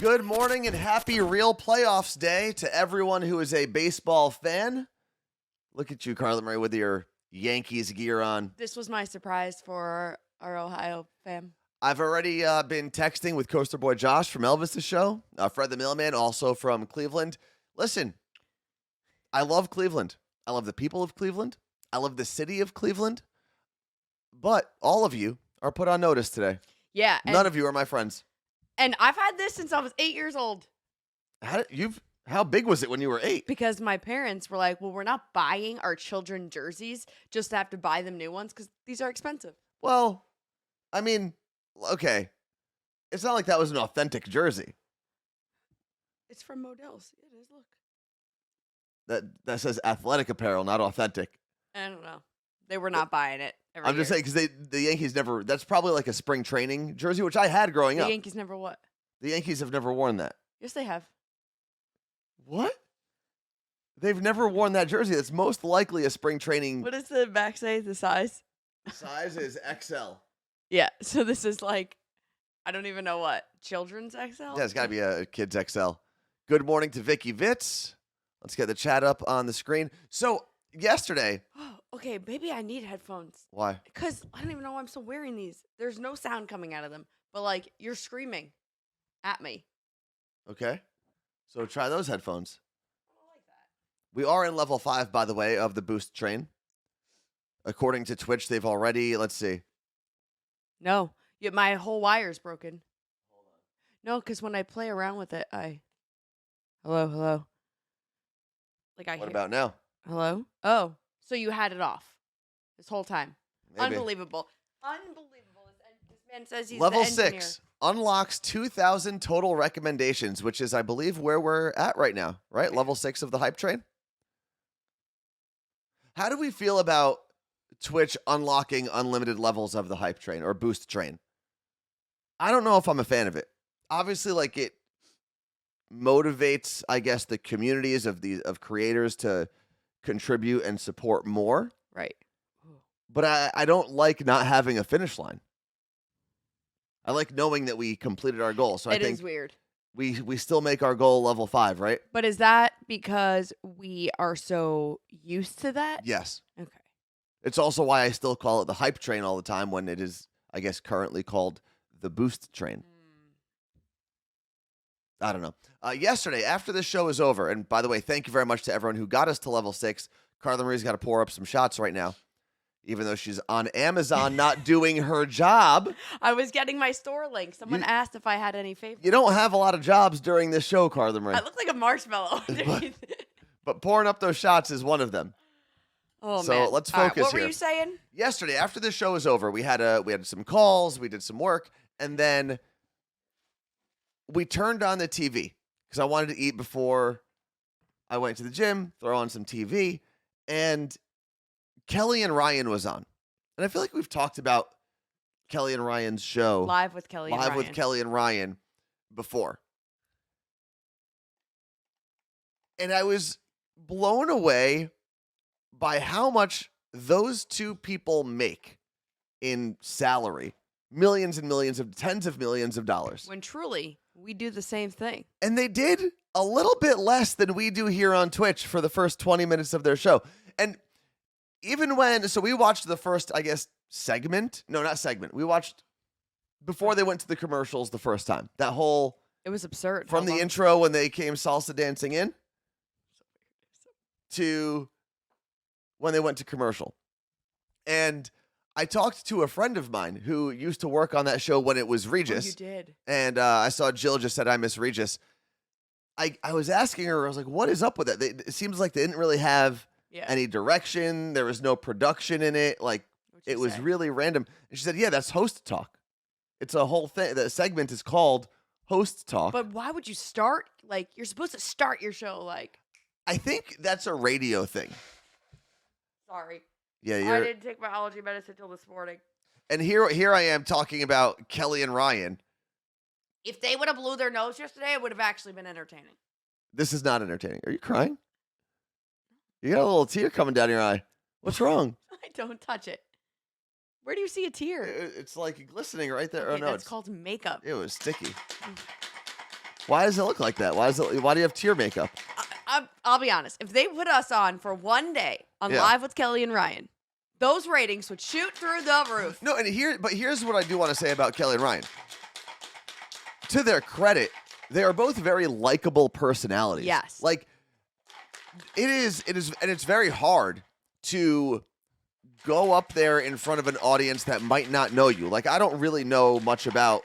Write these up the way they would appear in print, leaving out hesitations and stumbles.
Good morning and happy real playoffs day to everyone who is a baseball fan. Look at you, Carla Marie, with your Yankees gear on. This was my surprise for our Ohio fam. I've already been texting with Coaster Boy Josh from Elvis' show, Fred the Mailman, also from Cleveland. Listen, I love Cleveland. I love the people of Cleveland. I love the city of Cleveland. But all of you are put on notice today. Yeah. None of you are my friends. And I've had this since I was 8 years old. How big was it when you were 8? Because my parents were like, well, we're not buying our children jerseys just to have to buy them new ones because these are expensive. Well, I mean, okay. It's not like that was an authentic jersey. It's from Modell's. It is, look. That says athletic apparel, not authentic. I don't know. They were not buying it every I'm just saying because the Yankees never. That's probably like a spring training jersey, which I had growing up. The Yankees never what? The Yankees have never worn that. Yes, they have. What? They've never worn that jersey. That's most likely a spring training. What does the back say? The size? The size is XL. Yeah. So this is like, I don't even know what. Children's XL? Yeah, it's got to be a kid's XL. Good morning to Vicky Vitz. Let's get the chat up on the screen. So yesterday. Okay, maybe I need headphones. Why? Because I don't even know why I'm still wearing these. There's no sound coming out of them. But, like, you're screaming at me. Okay. So try those headphones. I don't like that. We are in level 5, by the way, of the boost train. According to Twitch, they've already, let's see. No. My whole wire's broken. Hold on. No, because when I play around with it, Hello? Like I What hear. about now? Hello? Oh. So you had it off this whole time. Maybe. Unbelievable. This man says he's Level the engineer. 6 unlocks 2,000 total recommendations, which is, I believe, where we're at right now, right? Yeah. Level 6 of the hype train. How do we feel about Twitch unlocking unlimited levels of the hype train or boost train? I don't know if I'm a fan of it. Obviously, like, it motivates, I guess, the communities of creators to contribute and support more. Right. But I don't like not having a finish line. I like knowing that we completed our goal. So I think is weird. we still make our goal level 5, right? But is that because we are so used to that? Yes. Okay. It's also why I still call it the hype train all the time when it is, I guess, currently called the boost train. I don't know. Yesterday, after this show is over, and by the way, thank you very much to everyone who got us to level 6. Carla Marie's got to pour up some shots right now, even though she's on Amazon not doing her job. I was getting my store link. Someone asked if I had any favorites. You don't have a lot of jobs during this show, Carla Marie. I look like a marshmallow. But pouring up those shots is one of them. Oh, so man. let's All right, focus what here. were you saying? Yesterday, after the show was over, we had some calls, we did some work, and then we turned on the TV because I wanted to eat before I went to the gym, throw on some TV, and Kelly and Ryan was on. And I feel like we've talked about Kelly and Ryan's show. Live with Kelly and Ryan before. And I was blown away by how much those two people make in salary. Millions and millions of, tens of millions of dollars. When truly, we do the same thing. And they did a little bit less than we do here on Twitch for the first 20 minutes of their show. And even so we watched the first, I guess, segment. No, not segment. We watched before they went to the commercials the first time. That whole... It was absurd. From the intro when they came salsa dancing in to when they went to commercial. And I talked to a friend of mine who used to work on that show when it was Regis. Oh, you did. And I saw Jill just said, I miss Regis. I was asking her, I was like, what is up with it? It seems like they didn't really have any direction. There was no production in it. Like, it was really random. And she said, yeah, that's host talk. It's a whole thing. The segment is called Host Talk. But why would you start? Like, you're supposed to start your show like... I think that's a radio thing. Sorry. Yeah, I didn't take my allergy medicine till this morning. And here I am talking about Kelly and Ryan. If they would have blew their nose yesterday, it would have actually been entertaining. This is not entertaining. Are you crying? You got a little tear coming down your eye. What's wrong? I don't touch it. Where do you see a tear? It's like glistening right there. Okay, Oh, no. That's called makeup. It was sticky. Why does it look like that? Why do you have tear makeup? I'll be honest. If they put us on for one day on Yeah. Live with Kelly and Ryan, those ratings would shoot through the roof. No, but here's what I do want to say about Kelly and Ryan. To their credit, they are both very likable personalities. Yes. Like it is, and it's very hard to go up there in front of an audience that might not know you. Like I don't really know much about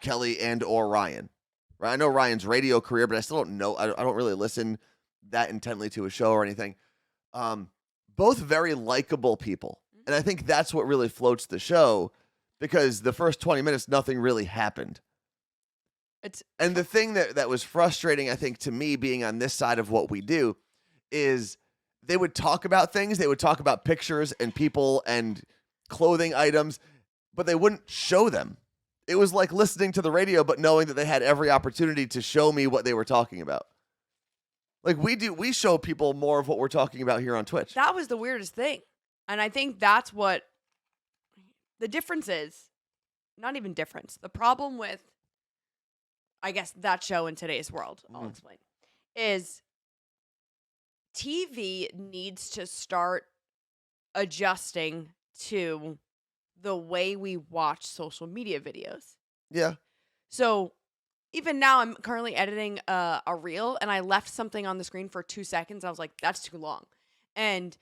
Kelly and or Ryan. Right? I know Ryan's radio career, but I still don't know. I don't really listen that intently to a show or anything. Both very likable people. And I think that's what really floats the show because the first 20 minutes, nothing really happened. And the thing that was frustrating, I think, to me being on this side of what we do is they would talk about things. They would talk about pictures and people and clothing items, but they wouldn't show them. It was like listening to the radio, but knowing that they had every opportunity to show me what they were talking about. Like we show people more of what we're talking about here on Twitch. That was the weirdest thing. And I think that's what the difference is. Not even difference. The problem with, I guess, that show in today's world, I'll explain, is TV needs to start adjusting to the way we watch social media videos. Yeah. So even now, I'm currently editing a reel, and I left something on the screen for 2 seconds. I was like, that's too long. And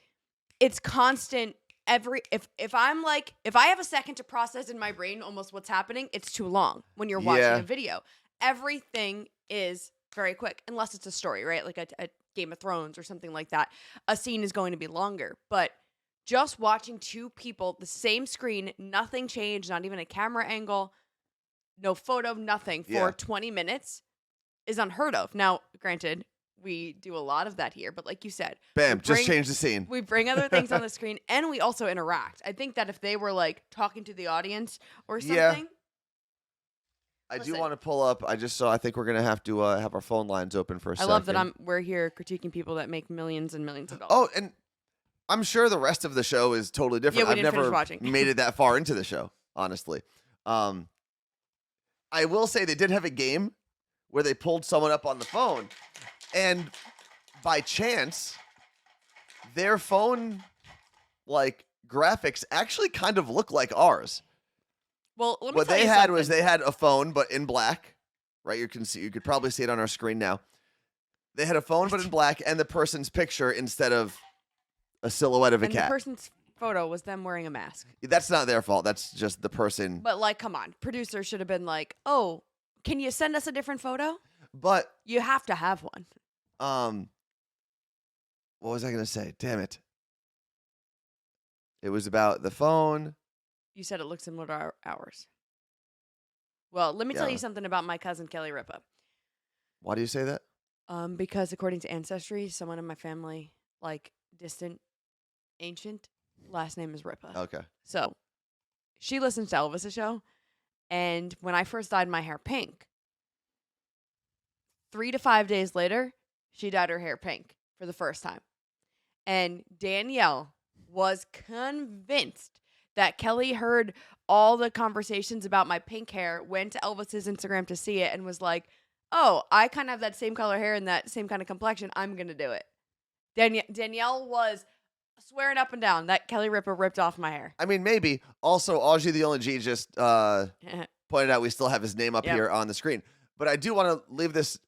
it's constant. If I'm like, if I have a second to process in my brain almost what's happening, it's too long when you're watching a video. Everything is very quick, unless it's a story, right? Like a Game of Thrones or something like that. A scene is going to be longer, but just watching two people, the same screen, nothing changed, not even a camera angle, no photo, nothing for 20 minutes is unheard of. Now, granted, we do a lot of that here, but like you said, bam, just change the scene. We bring other things on the screen and we also interact. I think that if they were like talking to the audience or something. I do want to pull up. I think we're going to have to have our phone lines open for a second. I love that we're here critiquing people that make millions and millions of dollars. Oh, and I'm sure the rest of the show is totally different. Yeah, we I've didn't never finish watching. made it that far into the show, honestly. I will say they did have a game where they pulled someone up on the phone, and by chance, their phone like graphics actually kind of look like ours. Well, let me what tell they you had something. was they had a phone but in black, right? You could probably see it on our screen now. They had a phone but in black, and the person's picture instead of a silhouette of a and cat. The person's photo was them wearing a mask. That's not their fault. That's just the person. But like, come on, producers should have been like, "Oh, can you send us a different photo?" But you have to have one. What was I gonna say? Damn it! It was about the phone. You said it looks similar to ours. Well, let me tell you something about my cousin Kelly Ripa. Why do you say that? Because according to Ancestry, someone in my family, like distant, ancient, last name is Ripa. Okay. So she listens to Elvis' show, and when I first dyed my hair pink, 3 to 5 days later, she dyed her hair pink for the first time. And Danielle was convinced that Kelly heard all the conversations about my pink hair, went to Elvis's Instagram to see it, and was like, "Oh, I kind of have that same color hair and that same kind of complexion. I'm going to do it." Danielle was swearing up and down that Kelly Ripa ripped off my hair. I mean, maybe. Also, Audrey the Only G just pointed out we still have his name up here on the screen. But I do want to leave this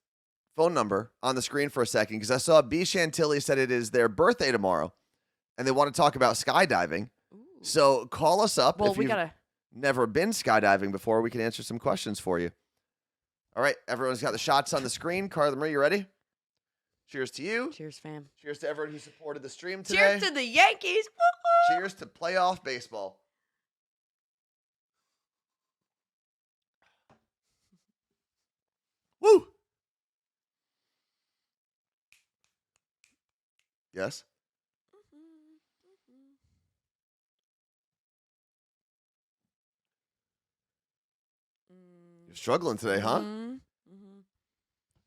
phone number on the screen for a second because I saw B. Chantilly said it is their birthday tomorrow, and they want to talk about skydiving. Ooh. So call us up if you've never been skydiving before. We can answer some questions for you. All right, everyone's got the shots on the screen. Carla Marie, you ready? Cheers to you. Cheers, fam. Cheers to everyone who supported the stream today. Cheers to the Yankees. Woo-hoo! Cheers to playoff baseball. Woo! Yes? You're struggling today, huh? Mm-hmm.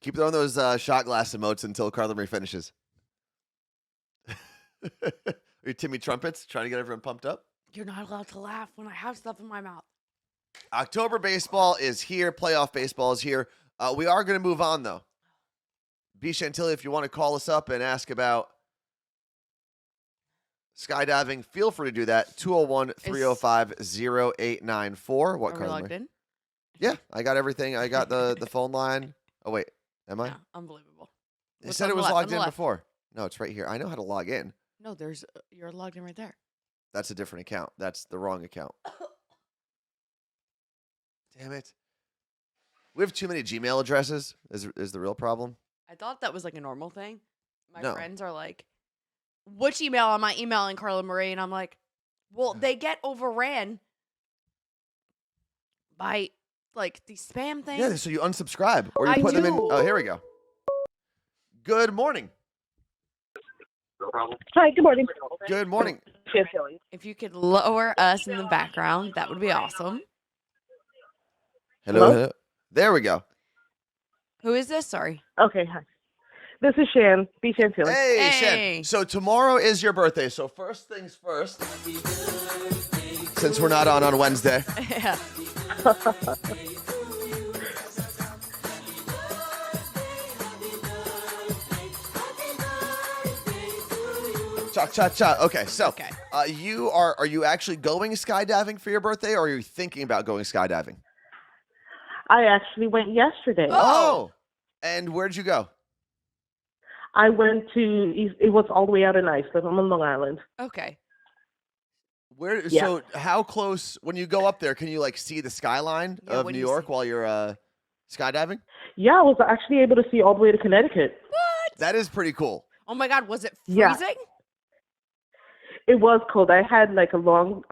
Keep throwing those shot glass emotes until Carla Marie finishes. Are you Timmy Trumpets trying to get everyone pumped up? You're not allowed to laugh when I have stuff in my mouth. October baseball is here. Playoff baseball is here. We are going to move on, though. B. Chantilly, if you want to call us up and ask about skydiving, feel free to do that. 201-305-0894. What Are we Carla logged Marie? in? Yeah, I got everything. I got the phone line. Oh, wait. Am I? Yeah, unbelievable. It What's said on it the was left? logged On the in left. before. No, it's right here. I know how to log in. No, there's you're logged in right there. That's a different account. That's the wrong account. Damn it. We have too many Gmail addresses is the real problem. I thought that was like a normal thing. My No. friends are like, which email am I emailing Carla Marie? And I'm like, well, they get overran by like these spam things. Yeah, so you unsubscribe or you I put them in. do. Oh, here we go. Good morning. No problem. Hi, good morning. Good morning. Chantilly. If you could lower us in the background, that would be awesome. Hello. Hello? There we go. Who is this? Sorry. Okay, hi. This is Shan, B. Chantilly. Hey, Hey. Shen. So tomorrow is your birthday. So first things first, since we're not on Wednesday, Yeah. cha. Okay, so Okay. are you actually going skydiving for your birthday, or are you thinking about going skydiving? I actually went yesterday. Oh. And where'd you go? I went to, it was all the way out in Iceland. I'm on Long Island. Okay. Where? Yeah. So how close when you go up there? Can you like see the skyline Yeah, of what New do you York see? while you're skydiving? Yeah, I was actually able to see all the way to Connecticut. What? That is pretty cool. Oh my God, was it Yeah. freezing? It was cold. I had like a long,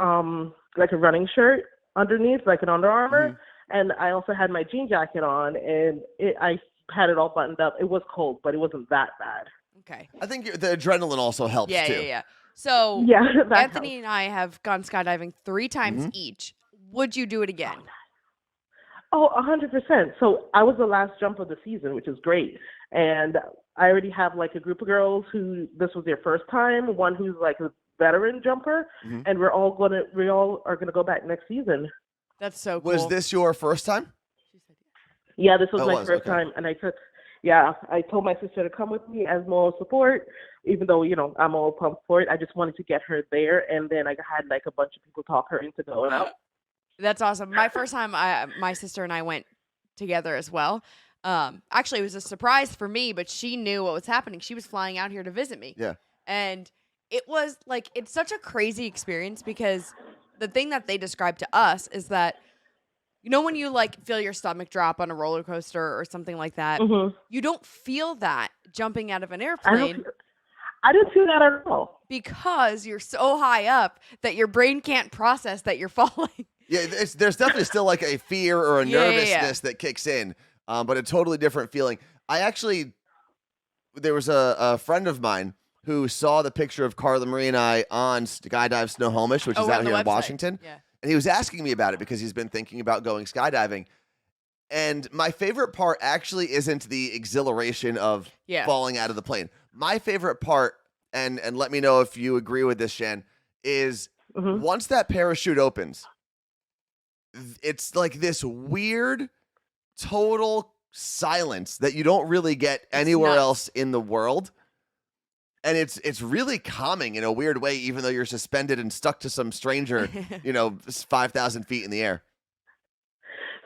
like a running shirt underneath, like an Under Armour. Mhm. And I also had my jean jacket on, and I had it all buttoned up. It was cold, but it wasn't that bad. Okay. I think the adrenaline also helps Yeah, too. yeah. So Yeah, that Anthony and I have gone skydiving 3 times Mhm. each. Would you do it again? Oh, 100%. So I was the last jump of the season, which is great. And I already have like a group of girls who this was their first time, one who's like a veteran jumper, Mhm. and we all are gonna go back next season. That's so cool. Was this your first time? She said yes. Yeah, this was Oh, it my was, first okay. time, and I told my sister to come with me as moral support, even though, I'm all pumped for it. I just wanted to get her there, and then I had like a bunch of people talk her into going out. That's awesome. My first time, my sister and I went together as well. Actually, it was a surprise for me, but she knew what was happening. She was flying out here to visit me. Yeah. And it was like, it's such a crazy experience because the thing that they described to us is that, when you like feel your stomach drop on a roller coaster or something like that, Mm-hmm. you don't feel that jumping out of an I airplane didn't feel that at all. because you're so high up that your brain can't process that you're falling. Yeah, there's definitely still like a fear or a Yeah, yeah, nervousness that kicks in, but a totally different feeling. There was a friend of mine who saw the picture of Carla Marie and I on Skydive Snohomish, which is on out the here in website. Washington. Yeah. And he was asking me about it because he's been thinking about going skydiving. And my favorite part actually isn't the exhilaration of Yeah. falling out of the plane. My favorite part, and let me know if you agree with this, Shan, is Mm-hmm. once that parachute opens, it's like this weird, total silence that you don't really get anywhere nuts. else in the world. And it's really calming in a weird way, even though you're suspended and stuck to some stranger, 5,000 feet in the air.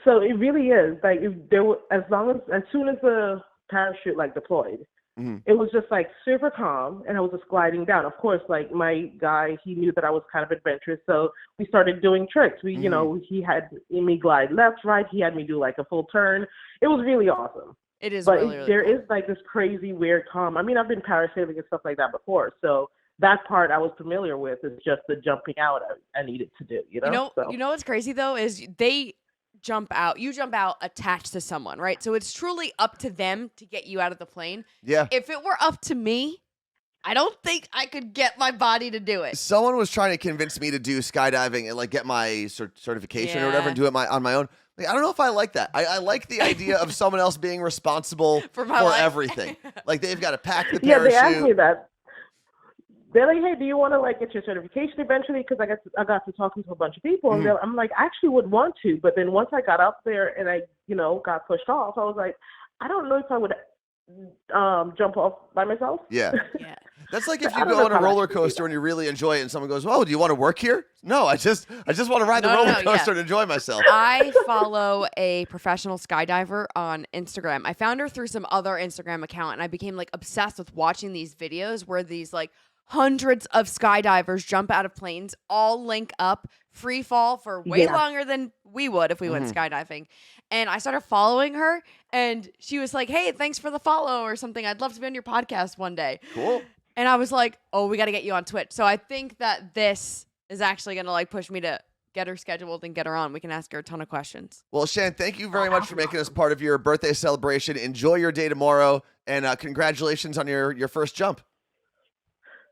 So it really is like if there were, as soon as the parachute like deployed, Mhm. it was just like super calm, and I was just gliding down. Of course, like my guy, he knew that I was kind of adventurous, so we started doing tricks. He had me glide left, right. He had me do like a full turn. It was really awesome. It is But really, really there cool. is like this crazy weird calm. I mean, I've been parasailing and stuff like that before, so that part I was familiar with. Is just the jumping out I needed to do. You know So what's crazy though is they jump out. You jump out attached to someone, right? So it's truly up to them to get you out of the plane. Yeah. If it were up to me, I don't think I could get my body to do it. Someone was trying to convince me to do skydiving and like get my certification or whatever and do it on my own. Like, I don't know if I like that. I like the idea of someone else being responsible For my life. everything. Like they've got to pack the yeah, parachute. they asked me that. they're like, hey, do you want to like get your certification eventually? Because I got to talking to a bunch of people, and I'm like, I actually would want to, but then once I got up there and I, got pushed off, I was like, I don't know if I would jump off by myself. Yeah. Yeah. That's like if I you don't go know on a if I'd roller actually do coaster that. and you really enjoy it, and someone goes, "Oh, do you want to work here?" No, I just want to ride the No, roller no, coaster yeah. and enjoy myself. I follow a professional skydiver on Instagram. I found her through some other Instagram account, and I became like obsessed with watching these videos where these like hundreds of skydivers jump out of planes, all link up, free fall for way Yeah. longer than we would if we went skydiving. And I started following her, and she was like, "Hey, thanks for the follow," or something. "I'd love to be on your podcast one day." Cool. And I was like, "Oh, we got to get you on Twitch." So I think that this is actually going to like push me to get her scheduled and get her on. We can ask her a ton of questions. Well, Shan, thank you very much for making us part of your birthday celebration. Enjoy your day tomorrow, and congratulations on your first jump.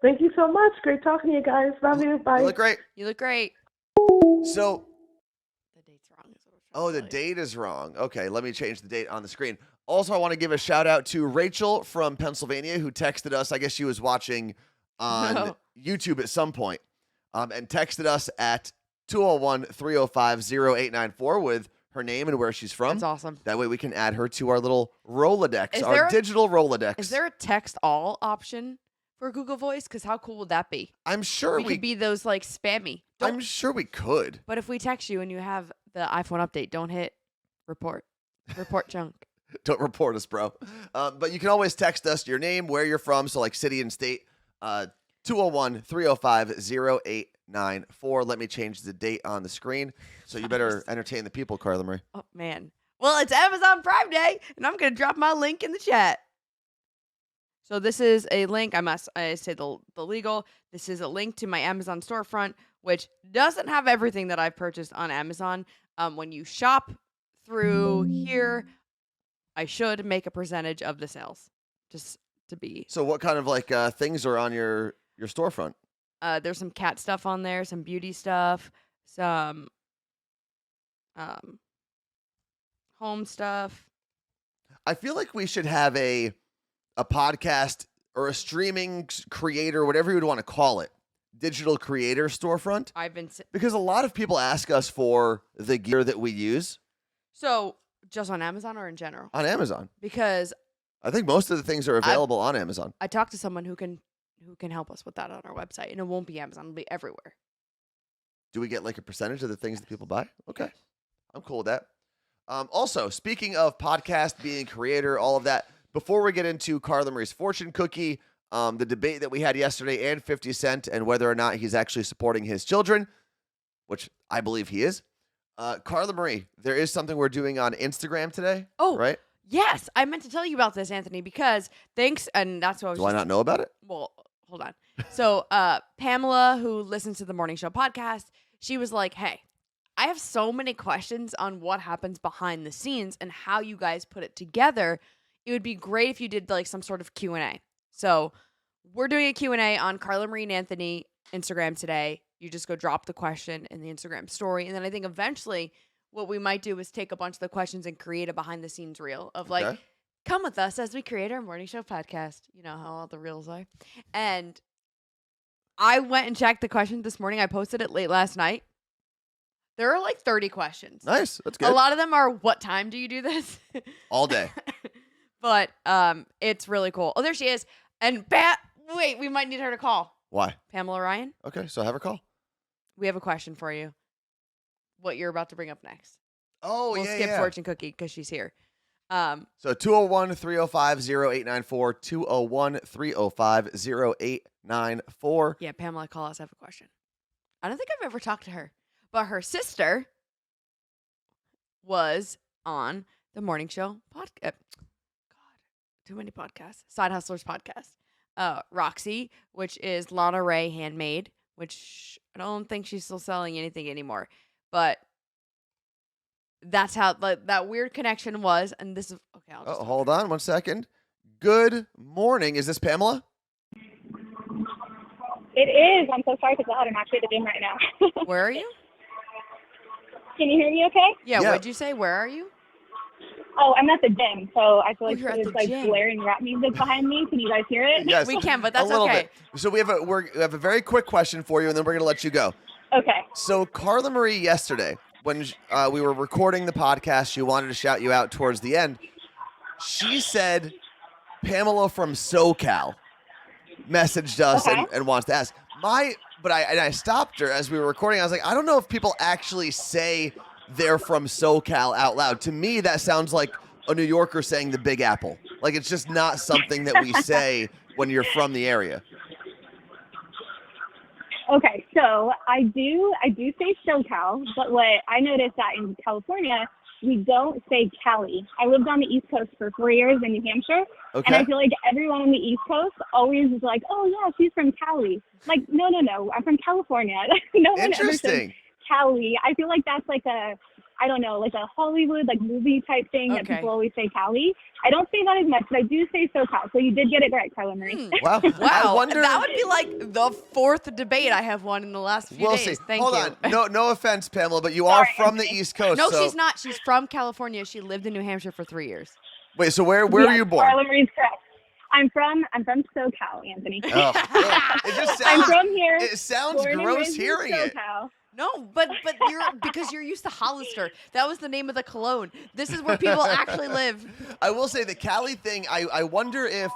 Thank you so much. Great talking to you guys. Love you. Bye. You look great. You look great. So, The date's wrong. Is what I'm trying oh, to the tell you. date is wrong. Okay, let me change the date on the screen. Also, I want to give a shout out to Rachel from Pennsylvania who texted us. I guess she was watching on No. YouTube at some point, and texted us at 201-305-0894 with her name and where she's from. That's awesome. That way we can add her to our little Rolodex, Is our there a- digital Rolodex. Is there a text all option for Google Voice? Because how cool would that be? I'm sure We could be those like spammy. I'm sure we could. But if we text you and you have the iPhone update, don't hit report. Report junk. Don't report us, bro. But you can always text us your name, where you're from, so like city and state, 201-305-0894. Let me change the date on the screen. So you better entertain the people, Carla Marie. Oh, man. Well, it's Amazon Prime Day, and I'm going to drop my link in the chat. So this is a link. I say the legal. This is a link to my Amazon storefront, which doesn't have everything that I've purchased on Amazon. When you shop through here, I should make a percentage of the sales, just to be. So what kind of like things are on your storefront? There's some cat stuff on there, some beauty stuff, some home stuff. I feel like we should have a podcast or a streaming creator, whatever you would want to call it, digital creator storefront. I've been Because a lot of people ask us for the gear that we use so just on Amazon or in general? on Amazon. Because I think most of the things are available on Amazon. I talked to someone who can help us with that on our website, and it won't be Amazon; it'll be everywhere. Do we get like a percentage of the things that people buy? Okay. I'm cool with that. Also, speaking of podcast, being creator, all of that, before we get into Carla Marie's fortune cookie, the debate that we had yesterday and 50 Cent and whether or not he's actually supporting his children, which I believe he is. Carla Marie, there is something we're doing on Instagram today. Oh, right? Yes, I meant to tell you about this, Anthony, because and that's what I was Do I not know about it? Well, hold on. So, Pamela, who listens to the Morning Show podcast, she was like, "Hey, I have so many questions on what happens behind the scenes and how you guys put it together. It would be great if you did like some sort of Q&A." So, we're doing a Q&A on Carla Marie and Anthony Instagram today. You just go drop the question in the Instagram story, and then I think eventually what we might do is take a bunch of the questions and create a behind the scenes reel of like, Okay. come with us as we create our morning show podcast. You know how all the reels are. And I went and checked the questions this morning. I posted it late last night. There are like 30 questions. Nice. That's A good. lot of them are, what time do you do this? All day. But it's really cool. Oh, there she is. And wait, we might need her to call. Why? Pamela Ryan, Okay, so have her call. we have a question for you. What you're about to bring up next. Oh, We'll yeah, skip yeah. Fortune Cookie because she's here. So 201-305-0894, 201-305-0894. Yeah, Pamela, call us. I have a question. I don't think I've ever talked to her, but her sister was on the morning show podcast. God, too many podcasts. Side Hustlers podcast. Roxy, which is Lana Ray Handmade, which I don't think she's still selling anything anymore, but that's how that weird connection was. And this is okay. I'll just Hold on 1 second. Good morning. Is this Pamela? It is. I'm so sorry because I'm actually at the gym right now. Where are you? Can you hear me okay? Yeah, Yeah. what'd you say? Where are you? Oh, I'm at the gym, so I feel like you're at it's the like gym. blaring rap music behind me. Can you guys hear it? Yes, We can, but a that's little okay. bit. So we have a very quick question for you, and then we're gonna let you go. Okay. So Carla Marie yesterday, when we were recording the podcast, she wanted to shout you out towards the end. She said Pamela from SoCal messaged us Okay. and wants to ask. But I stopped her as we were recording. I was like, I don't know if people actually say they're from SoCal out loud. To me, that sounds like a New Yorker saying the Big Apple. Like, it's just not something that we say when you're from the area. Okay, so I do say SoCal, but what I noticed that in California, we don't say Cali. I lived on the East Coast for 4 years in New Hampshire, and I Okay. feel like everyone on the East Coast always is like, oh yeah, she's from Cali. Like, no, I'm from California. No one ever says Interesting. Cali. I feel like that's like I don't know, like a Hollywood, like movie type thing that Okay. people always say Cali. I don't say that as much, but I do say SoCal. So you did get it right, Carla Marie. Wow. Wow, I wonder. that would be like the fourth debate I have won in the last few We'll days. see. Thank Hold you. on. No offense, Pamela, but you are Sorry, from the Anthony. East Coast. No, so, she's not. She's from California. She lived in New Hampshire for 3 years. Wait, so where were Yes, you born? Carla Marie's correct. I'm from SoCal, Anthony. Oh, it just I'm sounds. from here. It sounds born and gross raised in hearing it. SoCal. No, but because you're used to Hollister. That was the name of the cologne. This is where people actually live. I will say the Cali thing, I wonder if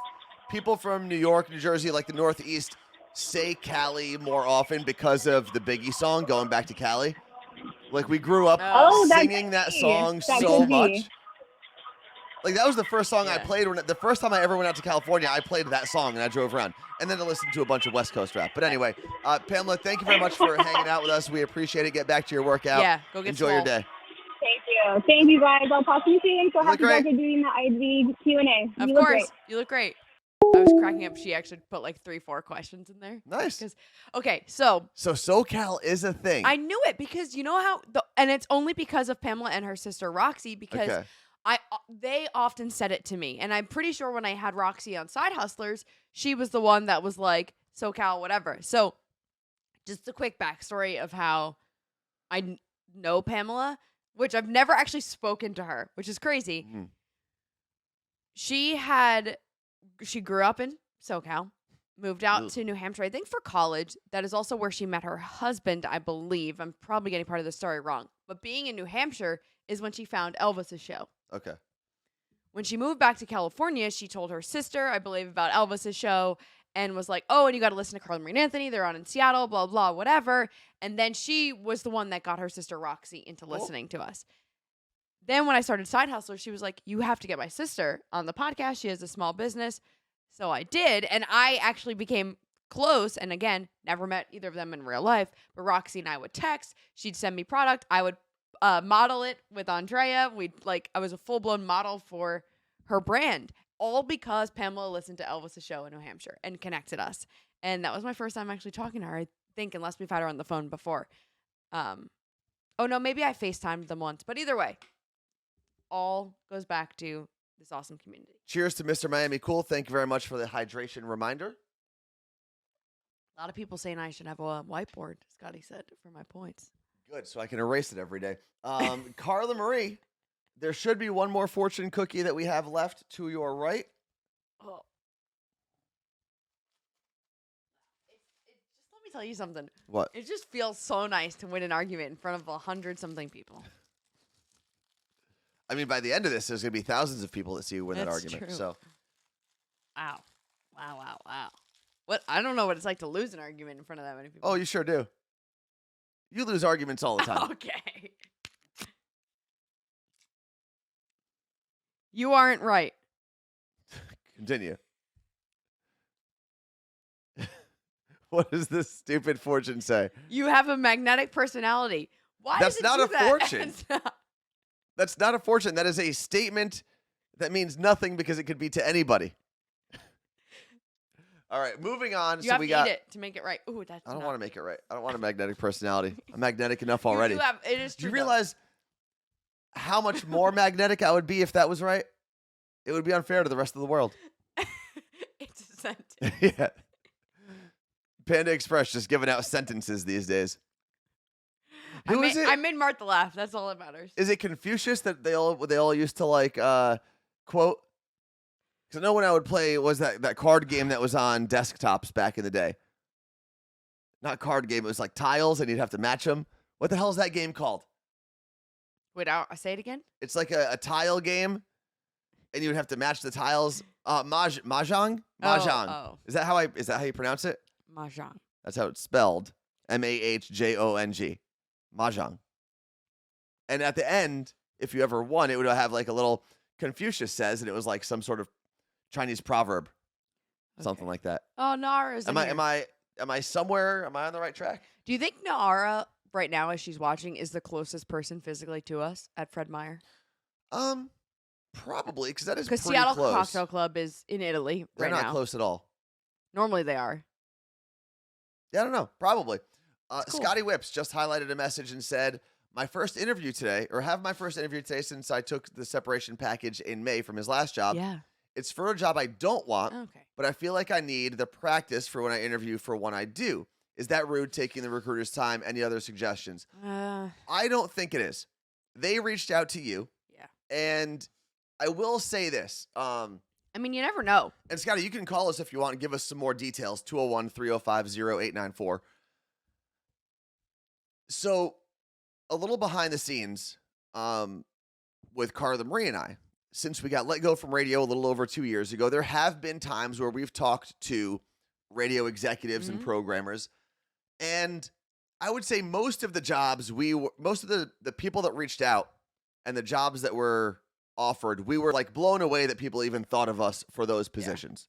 people from New York, New Jersey, like the Northeast, say Cali more often because of the Biggie song, Going Back to Cali. Like, we grew up Oh, that singing could that be. song That so could be. much. Like, that was the first song I Yeah. played. The first time I ever went out to California, I played that song and I drove around. And then I listened to a bunch of West Coast rap. But anyway, Pamela, thank you very much for hanging out with us. We appreciate it. Get back to your workout. Yeah, go get Enjoy your swole. day. Thank you. Thank you, guys. I'll talk to you soon. So You look happy you guys great. are doing the IV Q&A. Of You look course, great. you look great. I was cracking up. She actually put like 3-4 questions in there. Nice. 'Cause- Okay, so So SoCal is a thing. I knew it because you know how and it's only because of Pamela and her sister Roxy because Okay. they often said it to me, and I'm pretty sure when I had Roxy on Side Hustlers, she was the one that was like SoCal whatever. So just a quick backstory of how I know Pamela, which I've never actually spoken to her, which is crazy. Mhm. She grew up in SoCal, moved out Ugh. to New Hampshire, I think for college. That is also where she met her husband, I believe. I'm probably getting part of the story wrong. But being in New Hampshire is when she found Elvis's show. Okay. When she moved back to California, she told her sister, I believe, about Elvis's show and was like, oh, and you got to listen to Carla Marie and Anthony. They're on in Seattle, blah, blah, whatever. And then she was the one that got her sister Roxy into listening to us. Then when I started Side Hustler, she was like, you have to get my sister on the podcast. She has a small business. So I did. And I actually became close. And again, never met either of them in real life. But Roxy and I would text. She'd send me product. I would model it with Andrea. I was a full-blown model for her brand. All because Pamela listened to Elvis's show in New Hampshire and connected us. And that was my first time actually talking to her, I think, unless we've had her on the phone before. Oh, no, maybe I FaceTimed them once. But either way, all goes back to this awesome community. Cheers to Mr. Miami Cool. Thank you very much for the hydration reminder. A lot of people saying I should have a whiteboard, Scotty said, for my points. Good, so I can erase it every day. Carla Marie, there should be one more fortune cookie that we have left to your right. Oh. Just let me tell you something. What? It just feels so nice to win an argument in front of 100-something people. I mean, by the end of this, there's going to be thousands of people that see you win that That's argument. true. So, Wow. Wow. What? I don't know what it's like to lose an argument in front of that many people. oh, you sure do. You lose arguments all the time. Okay. You aren't right. Continue. What does this stupid fortune say? You have a magnetic personality. Why That's does it not do a that? fortune. It's not. That's not a fortune. That is a statement that means nothing because it could be to anybody. All right, moving on. You have we to got. eat it to make it right. Ooh, that's I don't not- want to make it right. I don't want a magnetic personality. I'm magnetic enough You already. do have, it is Do true. you though. realize how much more magnetic I would be if that was right? It would be unfair to the rest of the world. It's a sentence. Yeah. Panda Express just giving out sentences these days. Who is it? I made Martha laugh. That's all that matters. Is it Confucius that they all used to like quote? Because I know when I would play was that card game that was on desktops back in the day. Not card game. It was like tiles, and you'd have to match them. What the hell is that game called? Wait, I'll say it again. It's like a tile game, and you would have to match the tiles. Mahjong. Oh. Is that how you pronounce it? Mahjong. That's how it's spelled. Mahjong. Mahjong. And at the end, if you ever won, it would have like a little Confucius says, and it was like some sort of Chinese proverb, something like that. Oh, Nara's in here. Am I somewhere? Am I on the right track? Do you think Nara right now, as she's watching, is the closest person physically to us at Fred Meyer? Probably, because that is Because pretty Seattle close. Cocktail Club is in Italy They're right not now. close at all. Normally they are. Yeah, I don't know. Probably. Cool. Scotty Whips just highlighted a message and said, my first interview today since I took the separation package in May from his last job. Yeah. It's for a job I don't want, Okay. but I feel like I need the practice for when I interview for one I do. Is that rude taking the recruiter's time? Any other suggestions? I don't think it is. They reached out to you. Yeah. And I will say this. I mean, you never know. And Scotty, you can call us if you want and give us some more details. 201-305-0894. So a little behind the scenes with Carla Marie and I. Since we got let go from radio a little over 2 years ago, there have been times where we've talked to radio executives and programmers. And I would say most of the jobs most of the people that reached out and the jobs that were offered, we were like blown away that people even thought of us for those positions.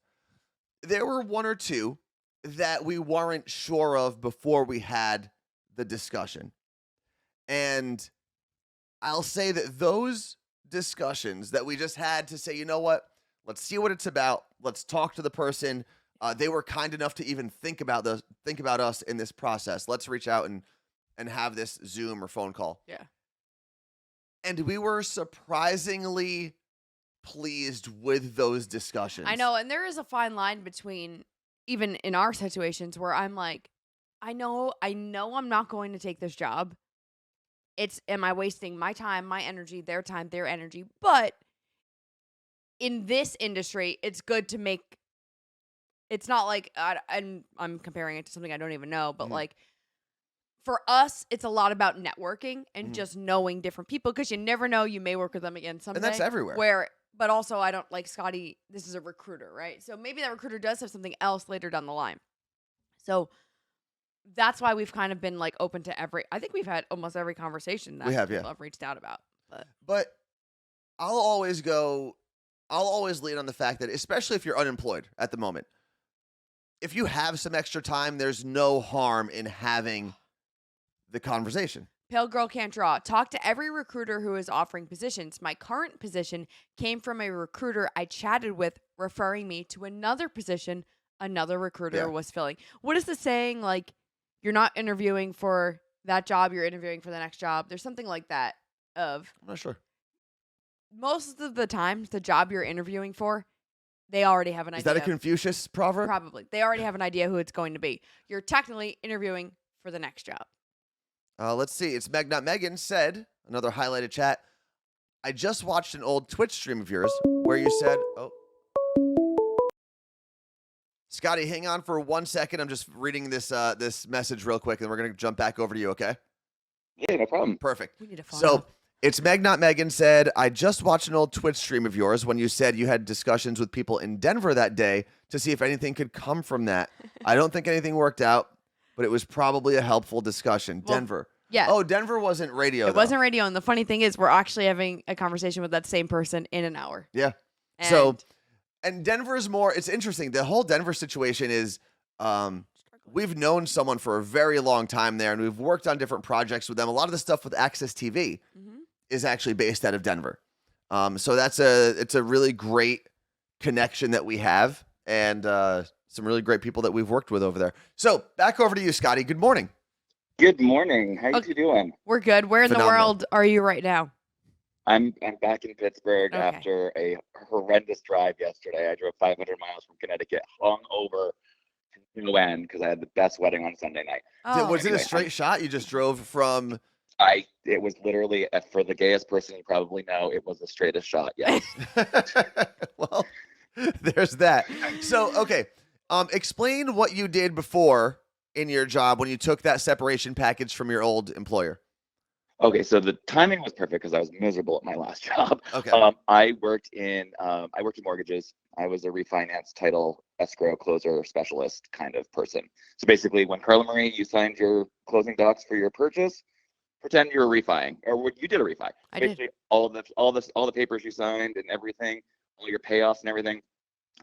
Yeah. There were one or two that we weren't sure of before we had the discussion. And I'll say that those discussions that we just had to say, you know what, let's see what it's about. Let's talk to the person. They were kind enough to even think about us in this process. Let's reach out and have this Zoom or phone call. Yeah. And we were surprisingly pleased with those discussions. I know, and there is a fine line between, even in our situations, where I'm like, I know I'm not going to take this job. Am I wasting my time, my energy, their time, their energy? But in this industry, it's good to make, it's not like, and I'm comparing it to something I don't even know, but like, for us, it's a lot about networking and just knowing different people, because you never know, you may work with them again someday. And that's everywhere. But also, I don't like Scotty. This is a recruiter, right? So maybe that recruiter does have something else later down the line. So that's why we've kind of been like open to I think we've had almost every conversation that people have reached out about. But I'll always lean on the fact that, especially if you're unemployed at the moment, if you have some extra time, there's no harm in having the conversation. Pale girl can't draw. Talk to every recruiter who is offering positions. My current position came from a recruiter I chatted with, referring me to another position another recruiter was filling. What is the saying? Like, you're not interviewing for that job, you're interviewing for the next job. There's something like that I'm not sure. Most of the times, the job you're interviewing for, they already have an idea. Is that a Confucius proverb? Probably. They already have an idea who it's going to be. You're technically interviewing for the next job. Let's see. It's Meg Not Megan said, another highlighted chat. I just watched an old Twitch stream of yours where you said, Scotty, hang on for 1 second. I'm just reading this message real quick, and we're going to jump back over to you, okay? Yeah, no problem. Perfect. We need to follow So up. it's Meg Not Megan said, I just watched an old Twitch stream of yours when you said you had discussions with people in Denver that day to see if anything could come from that. I don't think anything worked out, but it was probably a helpful discussion. Well, Denver. Yeah. Oh, Denver wasn't radio, It wasn't radio, and the funny thing is we're actually having a conversation with that same person in an hour. Yeah. And Denver's more, it's interesting. The whole Denver situation is, we've known someone for a very long time there, and we've worked on different projects with them. A lot of the stuff with Access TV is actually based out of Denver. So it's a really great connection that we have, and some really great people that we've worked with over there. So back over to you, Scotty. Good morning. Good morning. How you doing? We're good. Where in the world are you right now? I'm back in Pittsburgh Okay. after a horrendous drive yesterday. I drove 500 miles from Connecticut, hung over to no end because I had the best wedding on Sunday night. Oh. Was it a Anyway, straight shot? You just drove from It was literally, for the gayest person you probably know, it was the straightest shot. Yes. Well, there's that. So, okay. Explain what you did before in your job when you took that separation package from your old employer. Okay, so the timing was perfect because I was miserable at my last job. Okay. I worked in mortgages. I was a refinance title escrow closer specialist kind of person. So basically, when Carla Marie, you signed your closing docs for your purchase, pretend you were refining, or when you did a refi. I Basically, did. all the papers you signed and everything, all your payoffs and everything.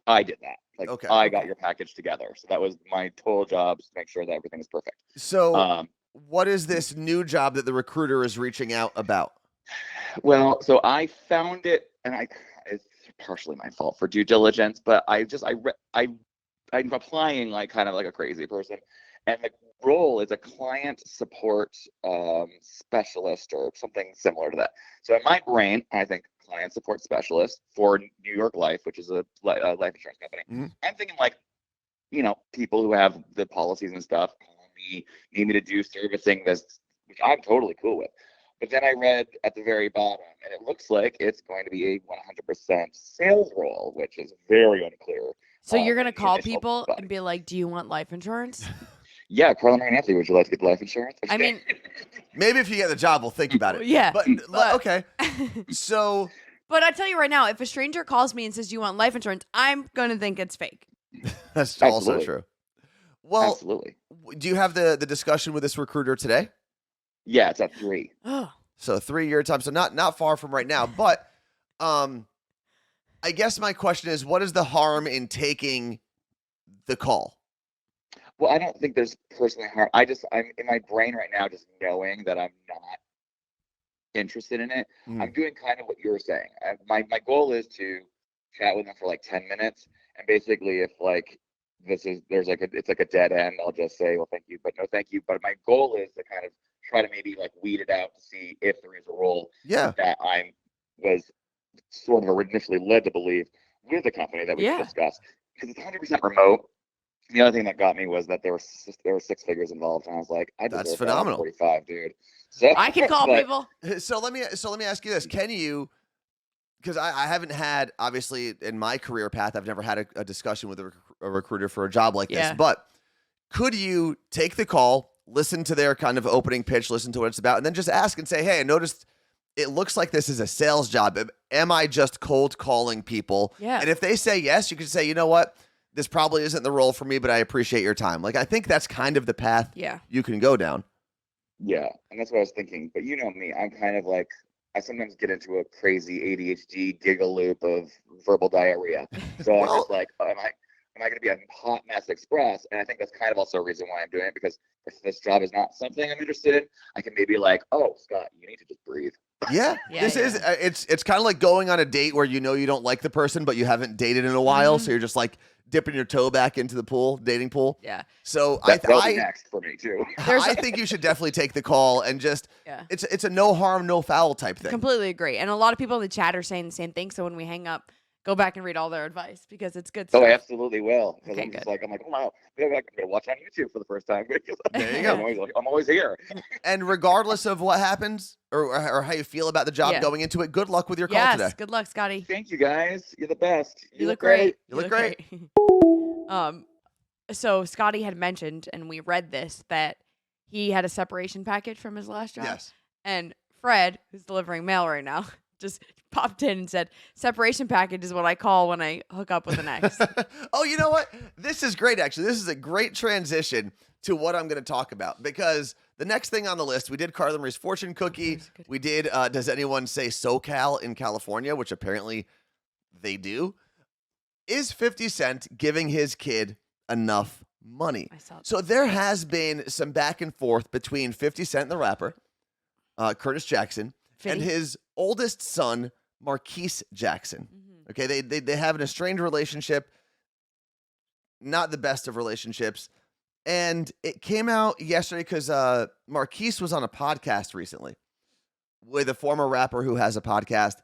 I did that. Like, Okay. I got your package together. So that was my total job, is to make sure that everything is perfect. So, what is this new job that the recruiter is reaching out about? Well, so I found it, and it's partially my fault for due diligence, but I'm applying like kind of like a crazy person, and the role is a client support specialist or something similar to that. So in my brain, I think client support specialist for New York Life, which is a life insurance company. Mm-hmm. I'm thinking like, people who have the policies and stuff call me, need me to do servicing this, which I'm totally cool with. But then I read at the very bottom, and it looks like it's going to be a 100% sales role, which is very unclear. So you're going to in the call initial people body. and be like, do you want life insurance? Yeah, Carla Marie and Anthony, would you like to get life insurance? I mean, Maybe if you get the job, we'll think about it. yeah. But okay. So, But I tell you right now, if a stranger calls me and says, you want life insurance, I'm going to think it's fake. that's also Absolutely. true. Well, Absolutely. do you have the discussion with this recruiter today? Yeah, it's at 3. Oh, So 3-year time. So not far from right now. But I guess my question is, what is the harm in taking the call? Well, I don't think there's personally harm. I'm in my brain right now, just knowing that I'm not interested in it. Mhm. I'm doing kind of what you were saying. My goal is to chat with them for like 10 minutes, and basically, if like it's like a dead end, I'll just say, well, thank you, but no, thank you. But my goal is to kind of try to maybe like weed it out to see if there is a role Yeah. that I was sort of initially led to believe with the company that we can discuss, because it's 100% remote. The other thing that got me was that there were 6 figures involved, and I was like, I deserve That's that at phenomenal. 45, dude. So I can call people. So let me ask you this: can you? Because I haven't had, obviously, in my career path, I've never had a discussion with a recruiter for a job like this. Yeah. But could you take the call, listen to their kind of opening pitch, listen to what it's about, and then just ask and say, hey, I noticed it looks like this is a sales job. Am I just cold calling people? Yeah. And if they say yes, you could say, you know what? This probably isn't the role for me, but I appreciate your time. Like, I think that's kind of the path you can go down. Yeah, and that's what I was thinking. But you know me, I'm kind of like, I sometimes get into a crazy ADHD giggle loop of verbal diarrhea. So I'm just like, am I going to be a hot mess express? And I think that's kind of also a reason why I'm doing it, because if this job is not something I'm interested in, I can maybe like, oh, Scott, you need to just breathe. Yeah, this is it's kind of like going on a date where you know you don't like the person, but you haven't dated in a while, so you're just like dipping your toe back into the dating pool. Yeah. So that'll be next for me too. I think you should definitely take the call and just it's a no harm, no foul type thing. Completely agree. And a lot of people in the chat are saying the same thing. So when we hang up, go back and read all their advice because it's good stuff. Oh, I absolutely will. Because Okay, I'm just good. like, I'm like, oh wow, maybe I'm gonna watch on YouTube for the first time. There you go. I'm always here. And regardless of what happens or how you feel about the job going into it, good luck with your call today. Good luck, Scotty. Thank you guys. You're the best. You look great. You look great. So Scotty had mentioned, and we read this, that he had a separation package from his last job. Yes. And Fred, who's delivering mail right now, just popped in and said, separation package is what I call when I hook up with an ex. Oh, you know what? This is great, actually. This is a great transition to what I'm going to talk about, because the next thing on the list, we did Carla Marie's fortune cookie. We did Does Anyone Say SoCal in California, which apparently they do. Is 50 Cent giving his kid enough money? I saw that. So there has been some back and forth between 50 Cent, the rapper, Curtis Jackson, and his oldest son, Marquise Jackson. Mm-hmm. Okay, they have an estranged relationship, not the best of relationships. And it came out yesterday because Marquise was on a podcast recently with a former rapper who has a podcast,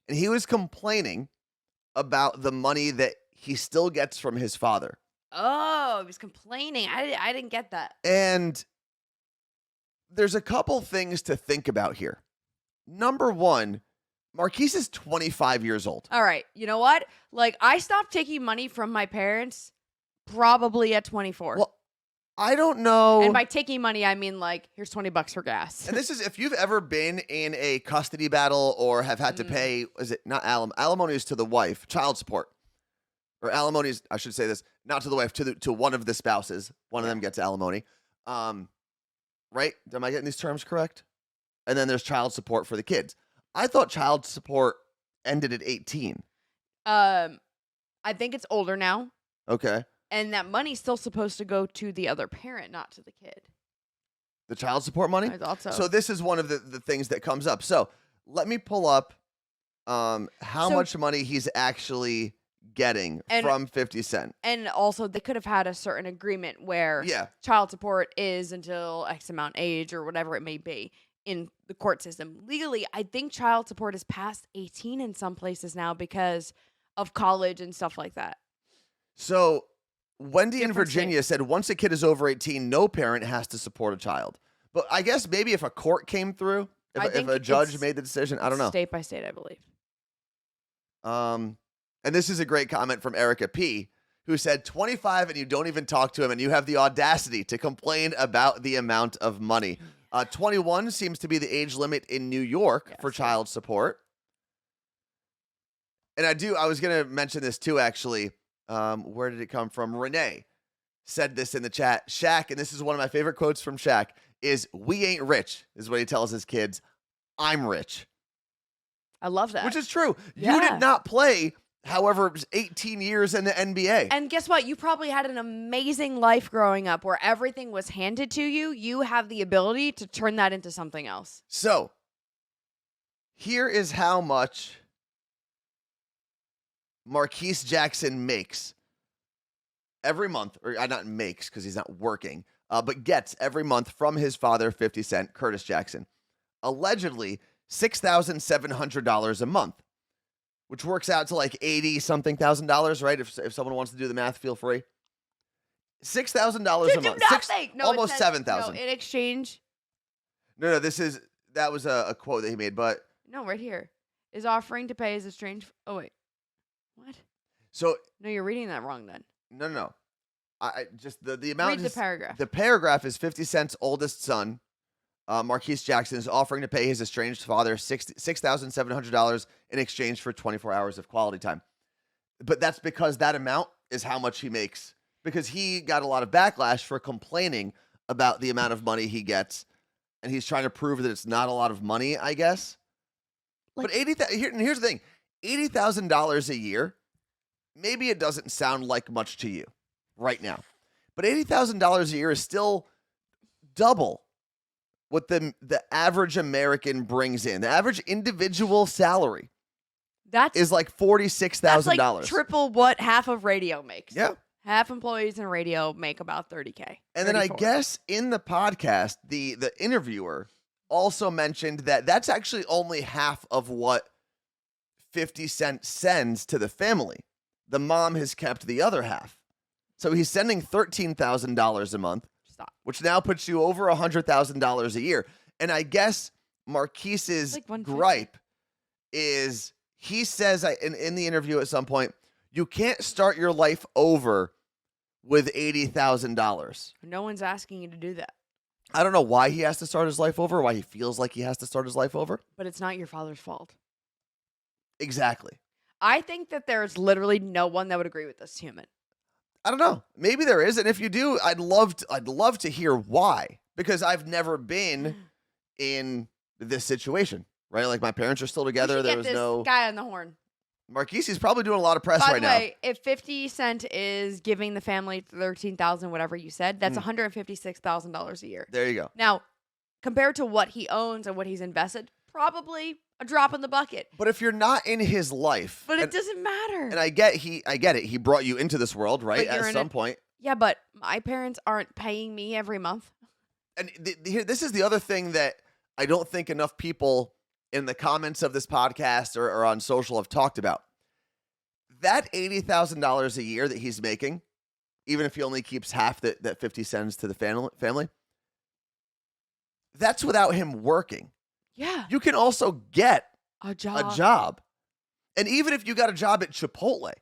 and he was complaining about the money that he still gets from his father. Oh, he was complaining. I didn't get that. And there's a couple things to think about here. Number one, Marquise is 25 years old. All right. You know what? Like, I stopped taking money from my parents probably at 24. Well, I don't know. And by taking money, I mean, like, here's $20 for gas. And this is if you've ever been in a custody battle or have had to pay, is it not alimony is to the wife, child support. Or alimony is, I should say this, not to the wife, to one of the spouses. One of them gets alimony. Right? Am I getting these terms correct? And then there's child support for the kids. I thought child support ended at 18. I think it's older now. Okay. And that money's still supposed to go to the other parent, not to the kid. The child support money? I thought so. So this is one of the things that comes up. So let me pull up how much money he's actually getting from 50 Cent. And also, they could have had a certain agreement where child support is until X amount age or whatever it may be in the court system. Legally, I think child support is past 18 in some places now because of college and stuff like that. So Wendy in Virginia said once a kid is over 18, no parent has to support a child. But I guess maybe if a court came through, if a judge made the decision, I don't know. State by state, I believe. And this is a great comment from Erica P., who said 25 and you don't even talk to him and you have the audacity to complain about the amount of money. 21 seems to be the age limit in New York for child support. And I was going to mention this too, actually. Where did it come from? Renee said this in the chat. Shaq, and this is one of my favorite quotes from Shaq, is "We ain't rich," is what he tells his kids. I'm rich. I love that. Which is true. Yeah. You did not play, however, it was 18 years in the NBA. And guess what? You probably had an amazing life growing up where everything was handed to you. You have the ability to turn that into something else. So, here is how much Marquise Jackson makes every month, or not makes because he's not working, but gets every month from his father, 50 Cent, Curtis Jackson. Allegedly, $6,700 a month, which works out to like $80-something thousand, right? If someone wants to do the math, feel free. $6,000 a month. Almost $7,000. No, in exchange. No, that was a quote that he made, but. No, right here. Is offering to pay his estranged. Oh, wait. What? So. No, you're reading that wrong then. No. I just the amount. Read the paragraph. The paragraph is 50 Cent's oldest son, Marquise Jackson, is offering to pay his estranged father $6,700 in exchange for 24 hours of quality time. But that's because that amount is how much he makes. Because he got a lot of backlash for complaining about the amount of money he gets, and he's trying to prove that it's not a lot of money, I guess. But here's the thing: $80,000 a year. Maybe it doesn't sound like much to you right now, but $80,000 a year is still double what the average American brings in. The average individual salary is like $46,000. That's like triple what half of radio makes. Yeah. Half employees in radio make about $30K. And then I guess in the podcast, the interviewer also mentioned that that's actually only half of what 50 Cent sends to the family. The mom has kept the other half. So he's sending $13,000 a month, which now puts you over $100,000 a year. And I guess Marquise's gripe is he says in the interview at some point, you can't start your life over with $80,000. No one's asking you to do that. I don't know why he has to start his life over, why he feels like he has to start his life over. But it's not your father's fault. Exactly. I think that there's literally no one that would agree with this human. I don't know. Maybe there is, and if you do, I'd love to hear why, because I've never been in this situation, right? Like my parents are still together. There was no guy on the horn. Marquise is probably doing a lot of press right now. By the way, if 50 Cent is giving the family $13,000, whatever you said, that's $156,000 a year. There you go. Now, compared to what he owns and what he's invested, probably a drop in the bucket. But if you're not in his life, but it doesn't matter. And I get it. He brought you into this world, right? At some point. Yeah, but my parents aren't paying me every month. And this is the other thing that I don't think enough people in the comments of this podcast or on social have talked about. That $80,000 a year that he's making, even if he only keeps half that 50 cents to the family, That's without him working. Yeah. You can also get A job. a job. And even if you got a job at Chipotle,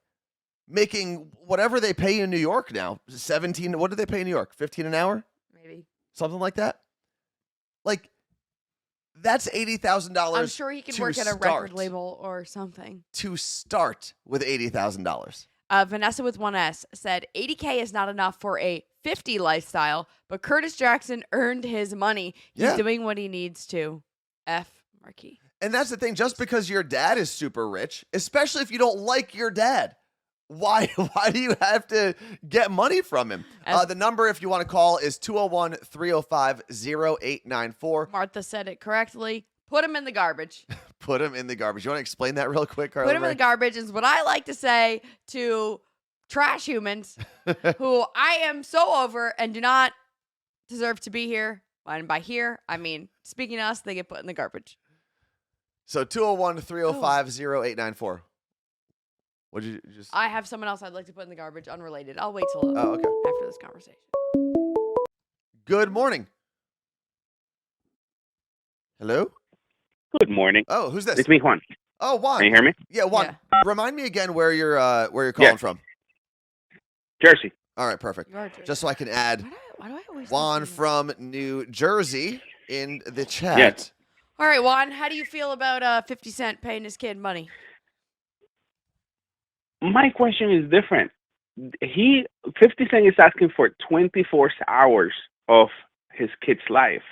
making whatever they pay in New York now, 17, what do they pay in New York? 15 an hour? Maybe. Something like that? Like, that's $80,000. I'm sure he can work at a record label or something. To start with $80,000. Vanessa with 1S said $80K is not enough for a 50 lifestyle, but Curtis Jackson earned his money. He's doing what he needs to. F. Marquis. And that's the thing. Just because your dad is super rich, especially if you don't like your dad, why do you have to get money from him? The number, if you want to call, is 201-305-0894. Martha said it correctly. Put him in the garbage. Put him in the garbage. You want to explain that real quick, Carly? Put him in the garbage is what I like to say to trash humans who I am so over and do not deserve to be here. And by here, I mean, speaking to us, they get put in the garbage. So 201-305-0894. What did you just... I have someone else I'd like to put in the garbage, unrelated. I'll wait till okay. after this conversation. Good morning. Hello? Good morning. Oh, who's this? It's me, Juan. Oh, Juan. Can you hear me? Yeah, Juan. Yeah. Remind me again where you're calling from. Jersey. All right, perfect. Just so I can add why do I always Juan from New Jersey in the chat. Yes. All right, Juan, how do you feel about 50 Cent paying his kid money? My question is different. 50 Cent is asking for 24 hours of his kid's life.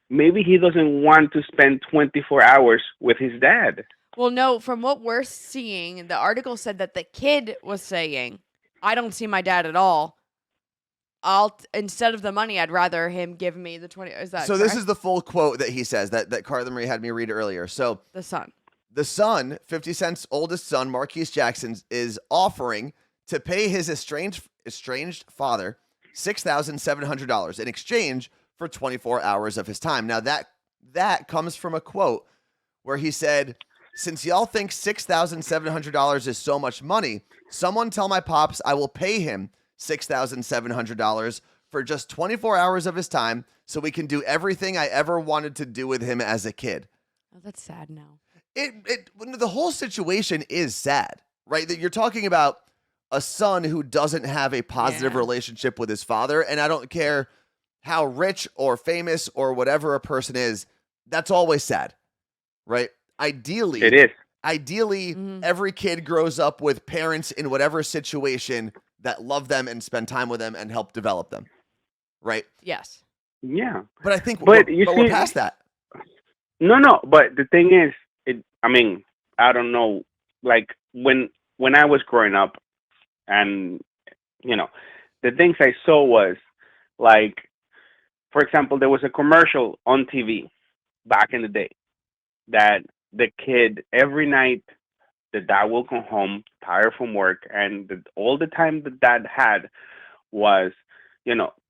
Maybe he doesn't want to spend 24 hours with his dad. Well, no, from what we're seeing, the article said that the kid was saying, I don't see my dad at all. Instead of the money, I'd rather him give me the 20. Is that so? correct? This is the full quote that he says that Carla Marie had me read earlier. So the son, 50 Cent's oldest son, Marquise Jackson, is offering to pay his estranged father $6,700 in exchange for 24 hours of his time. Now that comes from a quote where he said, "Since y'all think $6,700 is so much money, someone tell my pops I will pay him $6,700 for just 24 hours of his time so we can do everything I ever wanted to do with him as a kid." Oh, that's sad now. The whole situation is sad, right? That you're talking about a son who doesn't have a positive relationship with his father, and I don't care how rich or famous or whatever a person is, that's always sad, right? Ideally, it is. Ideally, every kid grows up with parents in whatever situation that love them and spend time with them and help develop them, right? Yes. Yeah. But I think we're past that. No. But the thing is, I don't know. Like when I was growing up, and the things I saw was like, for example, there was a commercial on TV back in the day that the kid every night, the dad will come home tired from work, and all the time the dad had was,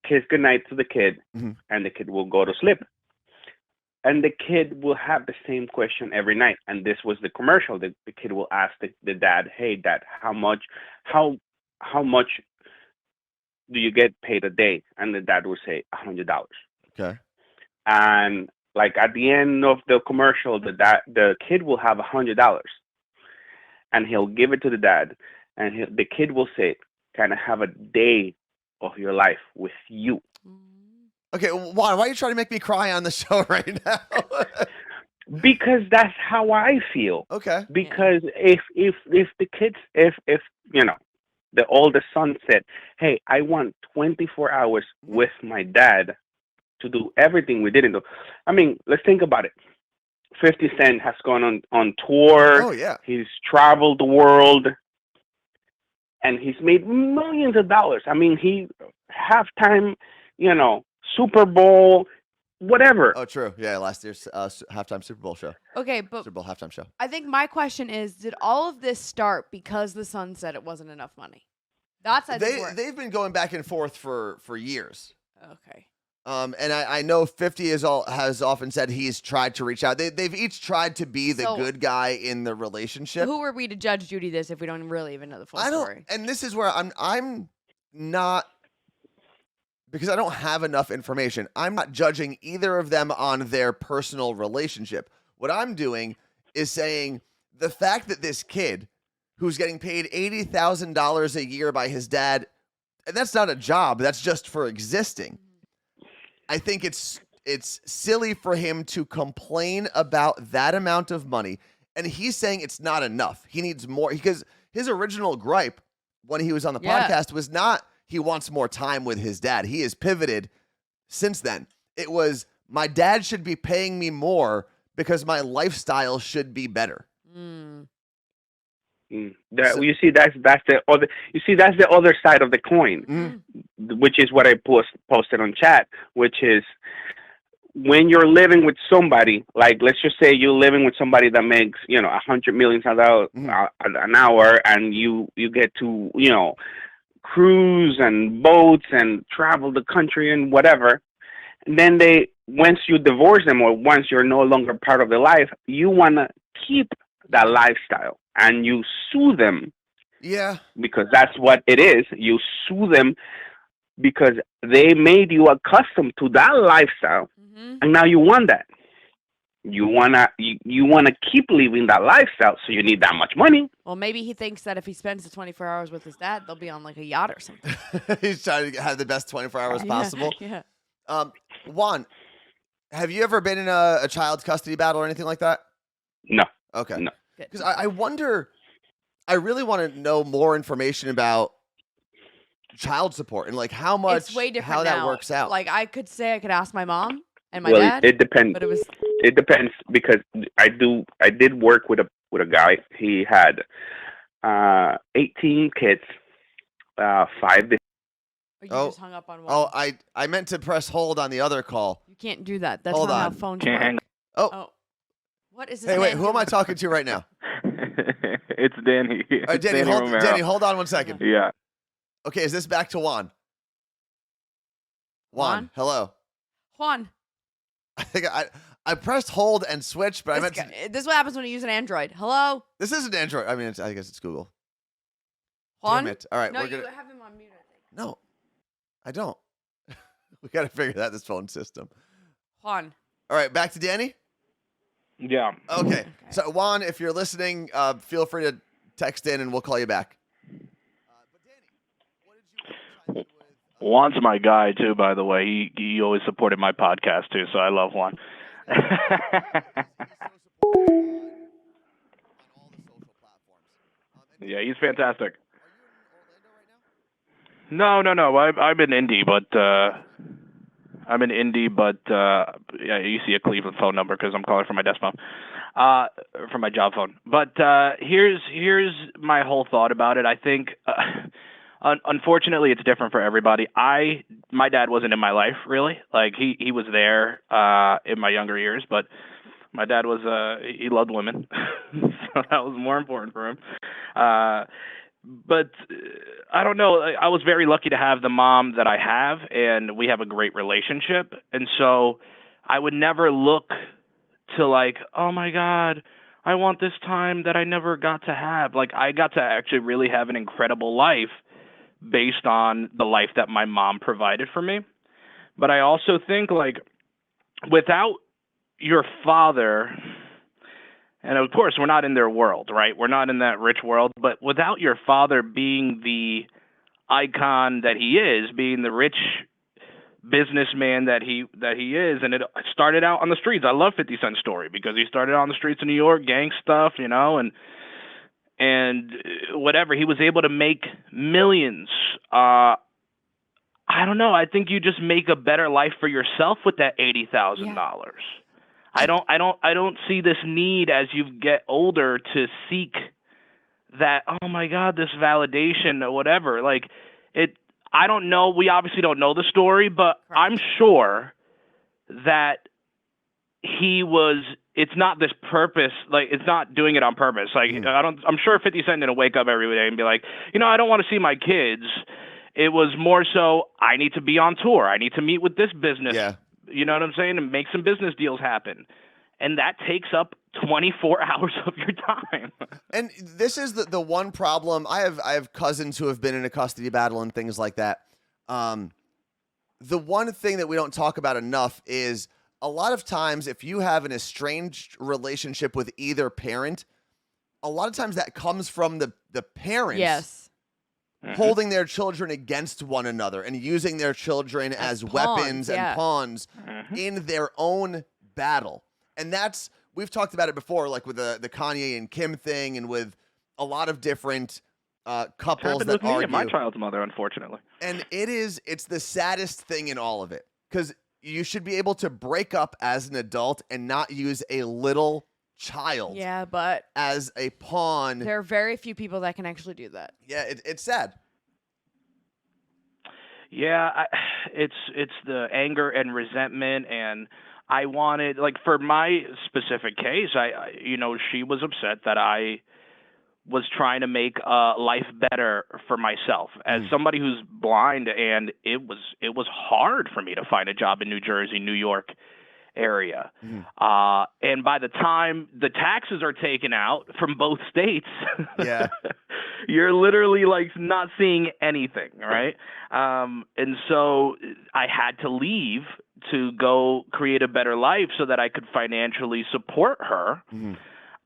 kiss goodnight to the kid, and the kid will go to sleep. And the kid will have the same question every night. And this was the commercial. The kid will ask the dad, "Hey, Dad, how much do you get paid a day?" And the dad will say $100. Okay. And like at the end of the commercial, the kid will have $100, and he'll give it to the dad, and the kid will say, "Can I have a day of your life with you?" Okay, why are you trying to make me cry on the show right now? Because that's how I feel. Okay. Because if the kids, if the oldest son said, "Hey, I want 24 hours with my dad to do everything we didn't do." Let's think about it. 50 Cent has gone on tour. Oh, yeah. He's traveled the world, and he's made millions of dollars. He halftime, Super Bowl, whatever. Oh, true. Yeah, last year's halftime Super Bowl show. Okay, but Super Bowl halftime show. I think my question is, did all of this start because the son said it wasn't enough money? They've been going back and forth for years. Okay. And I know 50 has often said he's tried to reach out. They've each tried to be the good guy in the relationship. Who are we to judge Judy this if we don't really even know the full story? And this is where I'm not because I don't have enough information. I'm not judging either of them on their personal relationship. What I'm doing is saying the fact that this kid who's getting paid $80,000 a year by his dad, and that's not a job, that's just for existing. I think it's silly for him to complain about that amount of money. And he's saying it's not enough. He needs more, because his original gripe when he was on the podcast was not he wants more time with his dad. He has pivoted since then. It was, my dad should be paying me more because my lifestyle should be better. You see, that's the other. You see, that's the other side of the coin, which is what I posted on chat. Which is when you're living with somebody, like let's just say you're living with somebody that makes $100 million an hour, and you get to cruise and boats and travel the country and whatever. And then once you divorce them or once you're no longer part of their life, you want to keep that lifestyle and you sue them. Yeah. Because that's what it is. You sue them because they made you accustomed to that lifestyle. And now you want that. You wanna keep living that lifestyle, so you need that much money. Well, maybe he thinks that if he spends the 24 hours with his dad, they'll be on like a yacht or something. He's trying to have the best 24 hours possible. Yeah. Juan, have you ever been in a child custody battle or anything like that? No. Okay. No. Because I wonder, I really want to know more information about child support and like how much, it's way different how that now. works out. Like I could ask my mom and my dad. It depends. But it depends because I did work with a guy. He had 18 kids, 5 different. You just hung up on one. Oh, I meant to press hold on the other call. You can't do that. That's Hold not how on. phones Can't work. hang. Oh. What is this? Hey, wait, man who am I talking to right now? It's Danny. All right, Danny, hold on 1 second. Yeah. Okay, is this back to Juan? Juan, hello. Juan. I think I pressed hold and switch, but I meant to... This is what happens when you use an Android. Hello? This isn't Android. I mean, I guess it's Google. Juan? Damn it. All right, no, we're you gonna... have him on mute, I think. No, I don't. We got to figure out this phone system. Juan. All right, back to Danny? Yeah. Okay. So, Juan, if you're listening, feel free to text in and we'll call you back. But Danny, what did you Juan's my guy, too, by the way. He always supported my podcast, too, so I love Juan. Yeah, he's fantastic. No. I'm in Indy, but yeah, you see a Cleveland phone number because I'm calling from my desk phone, from my job phone. But here's my whole thought about it. I think, unfortunately, it's different for everybody. My dad wasn't in my life really. Like he was there in my younger years, but my dad was he loved women, so that was more important for him. But I don't know. I was very lucky to have the mom that I have, and we have a great relationship. And so I would never look to like, oh my God, I want this time that I never got to have. Like I got to actually really have an incredible life based on the life that my mom provided for me. But I also think like without your father, and of course, we're not in their world, right? We're not in that rich world. But without your father being the icon that he is, being the rich businessman that he is, and it started out on the streets. I love 50 Cent's story because he started on the streets of New York, gang stuff, and whatever. He was able to make millions. I don't know. I think you just make a better life for yourself with that $80,000. Yeah. I don't see this need as you get older to seek that, oh my God, this validation or whatever. Like I don't know. We obviously don't know the story, but right. I'm sure that it's not this purpose. Like it's not doing it on purpose. Like I'm sure 50 Cent didn't wake up every day and be like, I don't want to see my kids. It was more so, I need to be on tour. I need to meet with this business. Yeah. You know what I'm saying? And make some business deals happen. And that takes up 24 hours of your time. And this is the one problem. I have cousins who have been in a custody battle and things like that. the one thing that we don't talk about enough is a lot of times if you have an estranged relationship with either parent, a lot of times that comes from the parents Yes. holding their children against one another and using their children as weapons and pawns in their own battle. And we've talked about it before, like with the Kanye and Kim thing and with a lot of different couples that with me argue. and my child's mother, unfortunately. And it's the saddest thing in all of it, because you should be able to break up as an adult and not use a little child but as a pawn. there are very few people that can actually do that. Yeah, it's sad. Yeah, it's the anger and resentment, and I wanted, like, for my specific case, she was upset that I was trying to make life better for myself as somebody who's blind, and it was hard for me to find a job in New Jersey, New York area. And by the time the taxes are taken out from both states, you're literally like not seeing anything, right? And so I had to leave to go create a better life so that I could financially support her.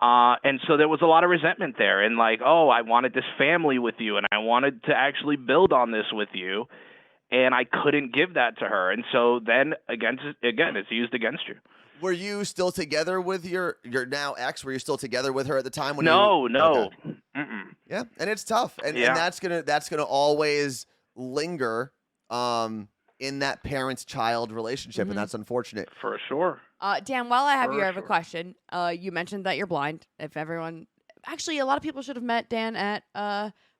And so there was a lot of resentment there, and like, oh, I wanted this family with you, and I wanted to actually build on this with you, and I couldn't give that to her. And so then again, it's used against you. Were you still together with your now ex? Were you still together with her at the time? No. Okay. Yeah, and it's tough, and that's gonna always linger in that parent-child relationship, and that's unfortunate. For sure. Dan, while I have you, I have a question. You mentioned that you're blind. Actually, a lot of people should have met Dan at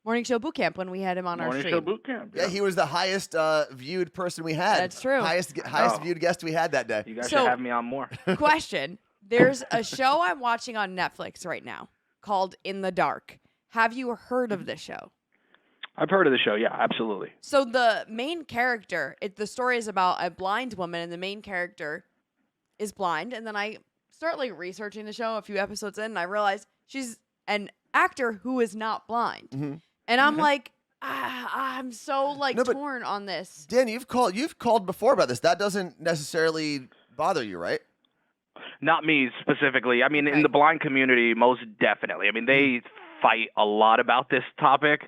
Morning Show Boot Camp when we had him on our stream. Morning Show Boot Camp. Yeah, he was the highest viewed person we had. That's true. Highest viewed guest we had that day. You guys should have me on more. Question. There's a show I'm watching on Netflix right now called In the Dark. Have you heard of this show? I've heard of the show, yeah, absolutely. So the main character, the story is about a blind woman, and the main character is blind. And then I start like researching the show a few episodes in, and I realize she's an actor who is not blind. And I'm like, I'm so torn on this. Dan, you've called before about this. That doesn't necessarily bother you, right? Not me specifically. I mean, in the blind community, most definitely. I mean, they fight a lot about this topic.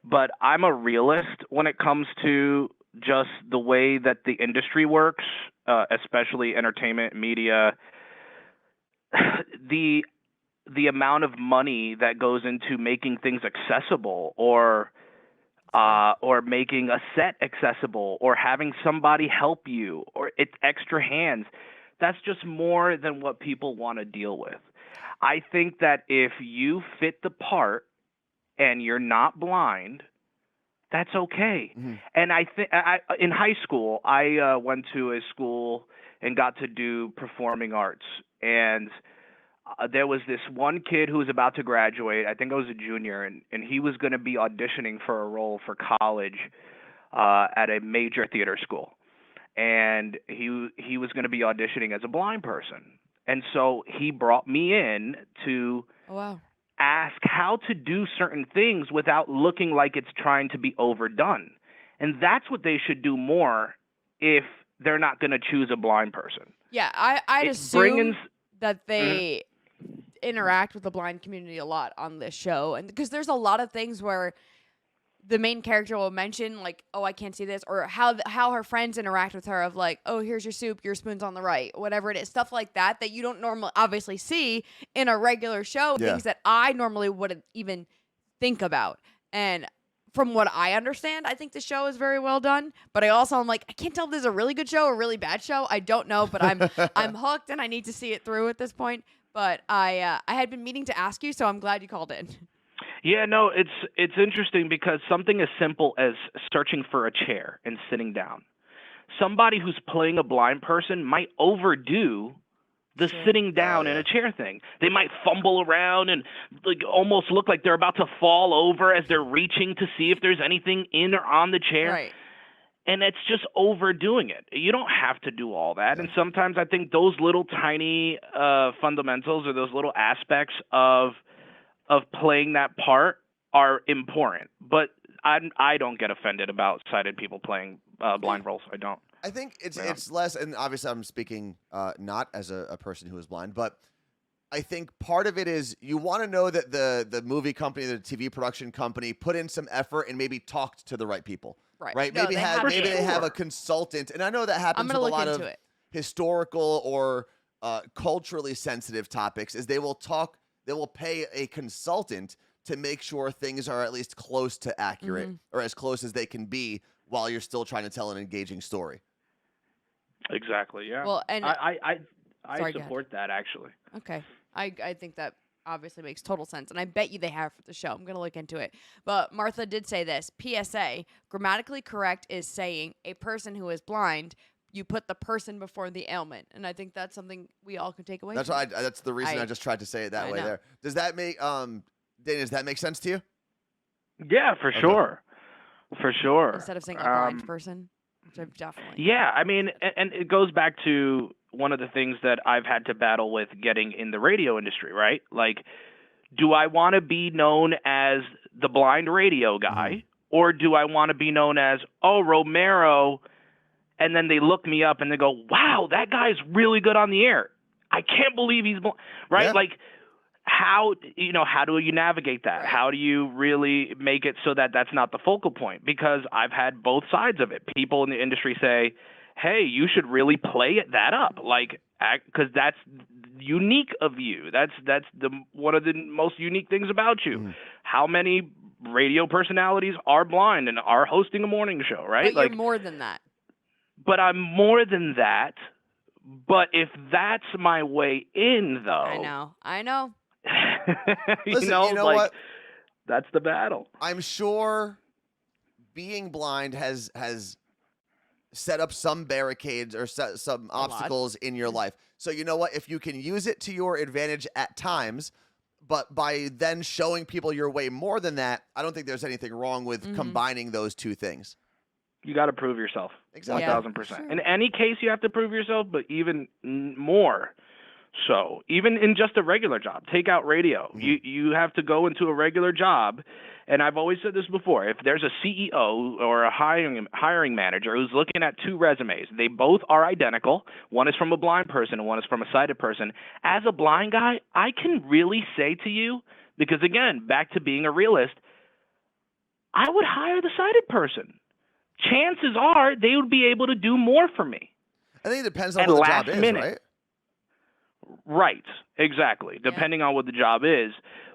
But I'm a realist when it comes to just the way that the industry works, especially entertainment, media. The amount of money that goes into making things accessible, or making a set accessible, or having somebody help you, or it's extra hands, that's just more than what people want to deal with. I think that if you fit the part and you're not blind, that's okay. And I think in high school, I went to a school and got to do performing arts. And there was this one kid who was about to graduate. I think I was a junior, and he was going to be auditioning for a role for college at a major theater school. And he was going to be auditioning as a blind person. And so he brought me in to ask how to do certain things without looking like it's trying to be overdone. And that's what they should do more if they're not going to choose a blind person. Yeah, I'd assume that they interact with the blind community a lot on this show. And because there's a lot of things where the main character will mention, like, oh, I can't see this, or how her friends interact with her of like, oh, here's your soup, your spoon's on the right, whatever it is, stuff like that you don't normally obviously see in a regular show, things that I normally wouldn't even think about. And from what I understand, I think the show is very well done, but I'm like, I can't tell if this is a really good show or a really bad show. I don't know, but I'm hooked and I need to see it through at this point. But I had been meaning to ask you, so I'm glad you called in. Yeah, no, it's interesting because something as simple as searching for a chair and sitting down. Somebody who's playing a blind person might overdo the sitting down in a chair thing. They might fumble around and like almost look like they're about to fall over as they're reaching to see if there's anything in or on the chair. Right. And it's just overdoing it. You don't have to do all that. And sometimes I think those little tiny fundamentals or those little aspects of playing that part are important. But I don't get offended about sighted people playing blind roles. I don't. I think it's Yeah. it's less, and obviously I'm speaking not as a person who is blind, but I think part of it is you want to know that the movie company, the TV production company, put in some effort and maybe talked to the right people. Right. No, Maybe they have have maybe to. they have a consultant, and I know that I'm happens gonna with a look lot into of it. historical or culturally sensitive topics. Is they will pay a consultant to make sure things are at least close to accurate or as close as they can be while you're still trying to tell an engaging story. Exactly. Yeah. Well, and I Sorry, go ahead. support that actually. Okay. I think that obviously makes total sense. And I bet you they have for the show. I'm going to look into it. But Martha did say this. PSA, grammatically correct is saying a person who is blind, you put the person before the ailment. And I think that's something we all can take away That's from why it. that's the reason I just tried to say it that I way know. there. Does that make Dana, does that make sense to you? Yeah, for Okay. sure. For sure. Instead of saying a blind person, which I've definitely. Yeah, I mean, and it goes back to one of the things that I've had to battle with getting in the radio industry, right? Like, do I want to be known as the blind radio guy, or do I want to be known as, oh, Romero, and then they look me up and they go, wow, that guy's really good on the air. I can't believe he's blind, right? Yeah. Like, how do you navigate that? Right. How do you really make it so that that's not the focal point? Because I've had both sides of it. People in the industry say, hey, you should really play that up, like, because that's unique of you. That's the one of the most unique things about you. How many radio personalities are blind and are hosting a morning show, right? But you're more than that. But I'm more than that. But if that's my way in, though, I know. Listen, you know like, what? That's the battle. I'm sure being blind has set up some barricades or set some obstacles in your life. So you know what? If you can use it to your advantage at times, but by then showing people you're way more than that, I don't think there's anything wrong with combining those two things. You got to prove yourself. Exactly. 1,000%. Sure. In any case, you have to prove yourself, but even more so. Even in just a regular job, take out radio. You have to go into a regular job. And I've always said this before. If there's a CEO or a hiring manager who's looking at two resumes, they both are identical. One is from a blind person and one is from a sighted person. As a blind guy, I can really say to you, because again, back to being a realist, I would hire the sighted person. Chances are they would be able to do more for me. I think it depends on what the job is, right? Right, exactly. Depending on what the job is.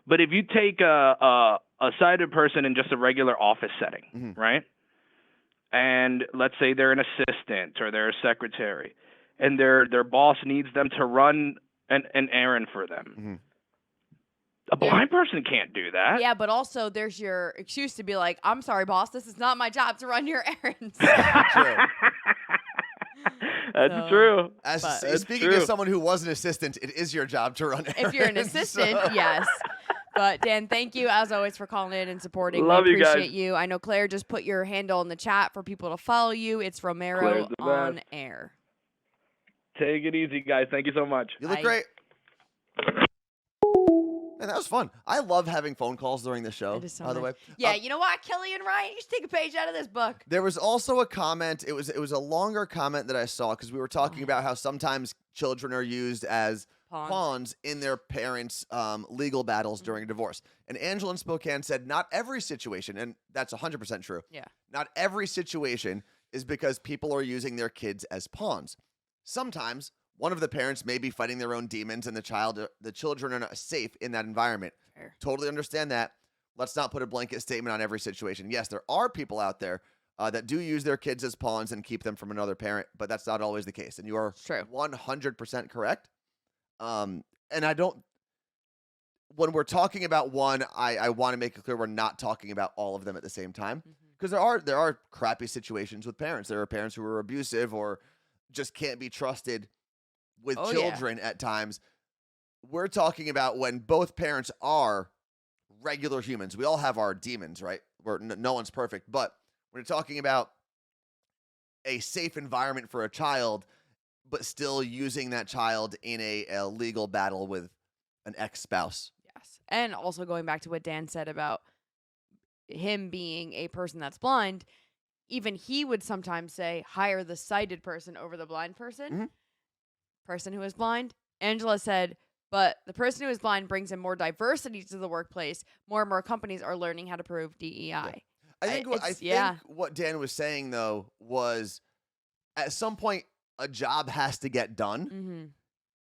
But if you take a sighted person in just a regular office setting, right? And let's say they're an assistant or they're a secretary, and their boss needs them to run an errand for them. A blind person can't do that. Yeah, but also there's your excuse to be like, I'm sorry, boss, this is not my job to run your errands. That's true. Speaking as someone who was an assistant, it is your job to run errands. If you're an assistant, yes. But Dan, thank you as always for calling in and supporting. Love we you guys. appreciate you. I know Claire just put your handle in the chat for people to follow you. It's Romero on air. Take it easy, guys. Thank you so much. You look great. Man, that was fun. I love having phone calls during the show, It is so by the way. nice. Yeah, you know what, Kelly and Ryan, you should take a page out of this book. There was also a comment. It was a longer comment that I saw because we were talking about how sometimes children are used as pawns in their parents' legal battles during a divorce. And Angela in Spokane said, not every situation, and that's 100% true. Yeah. Not every situation is because people are using their kids as pawns. Sometimes one of the parents may be fighting their own demons, and the children are not safe in that environment. Fair. Totally understand that. Let's not put a blanket statement on every situation. Yes, there are people out there that do use their kids as pawns and keep them from another parent, but that's not always the case. And you are 100% correct. And I don't. When we're talking about one, I want to make it clear we're not talking about all of them at the same time, because there are crappy situations with parents. There are parents who are abusive or just can't be trusted with children at times. We're talking about when both parents are regular humans. We all have our demons, right? Where no one's perfect. But when you're talking about a safe environment for a child, but still using that child in a legal battle with an ex-spouse. Yes. And also going back to what Dan said about him being a person that's blind, even he would sometimes say, hire the sighted person over the blind person, person who is blind. Angela said, but the person who is blind brings in more diversity to the workplace. More and more companies are learning how to prove DEI. Yeah. I think what Dan was saying, though, was at some point a job has to get done,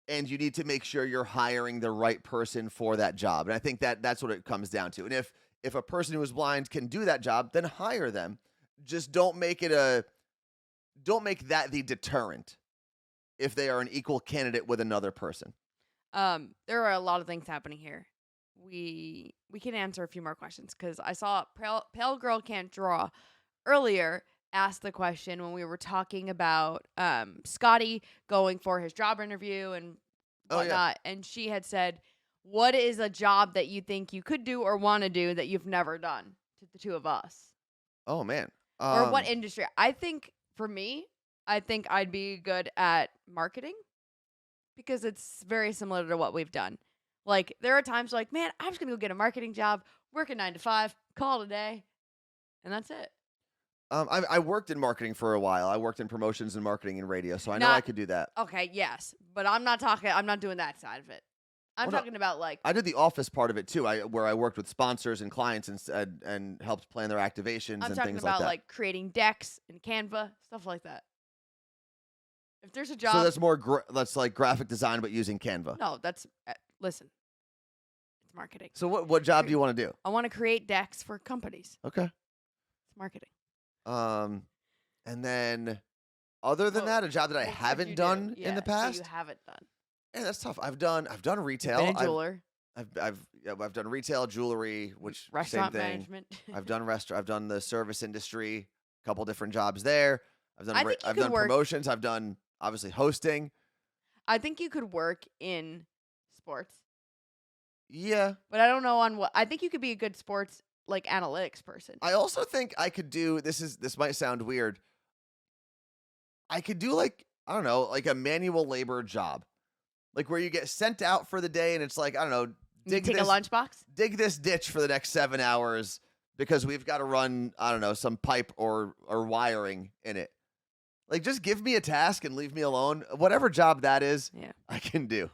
and you need to make sure you're hiring the right person for that job. And I think that's what it comes down to. And if a person who is blind can do that job, then hire them. Just don't make that the deterrent if they are an equal candidate with another person. There are a lot of things happening here. We can answer a few more questions because I saw Pale Girl Can't Draw earlier asked the question when we were talking about Scotty going for his job interview and whatnot, and she had said, what is a job that you think you could do or want to do that you've never done, to the two of us? Oh, man. Or what industry? I think, for me, I'd be good at marketing because it's very similar to what we've done. Like, there are times like, man, I'm just going to go get a marketing job, work a 9 to 5, call it a day, and that's it. I worked in marketing for a while. I worked in promotions and marketing and radio, so I know I could do that. Okay, yes, but I'm not doing that side of it. I'm talking about, like, I did the office part of it too, where I worked with sponsors and clients and helped plan their activations and things like that. I'm talking about like creating decks and Canva, stuff like that. If there's a job, so that's more that's like graphic design, but using Canva. No, that's listen, it's marketing. So what job do you want to do? I want to create decks for companies. Okay, it's marketing. And then other than that, a job that I haven't done in the past. You haven't done. Yeah, that's tough. I've done retail. Been a jeweler. I've done retail, jewelry, which restaurant same thing. management. I've done the service industry, a couple different jobs there. I've done promotions. I've done obviously hosting. I think you could work in sports. Yeah, but I don't know on what. I think you could be a good sports like analytics person. I also think I could do this might sound weird. I could do like, I don't know, like a manual labor job. Like where you get sent out for the day and it's like, I don't know, take a lunchbox? Dig this ditch for the next 7 hours because we've got to run, I don't know, some pipe or wiring in it. Like just give me a task and leave me alone. Whatever job that is, I can do.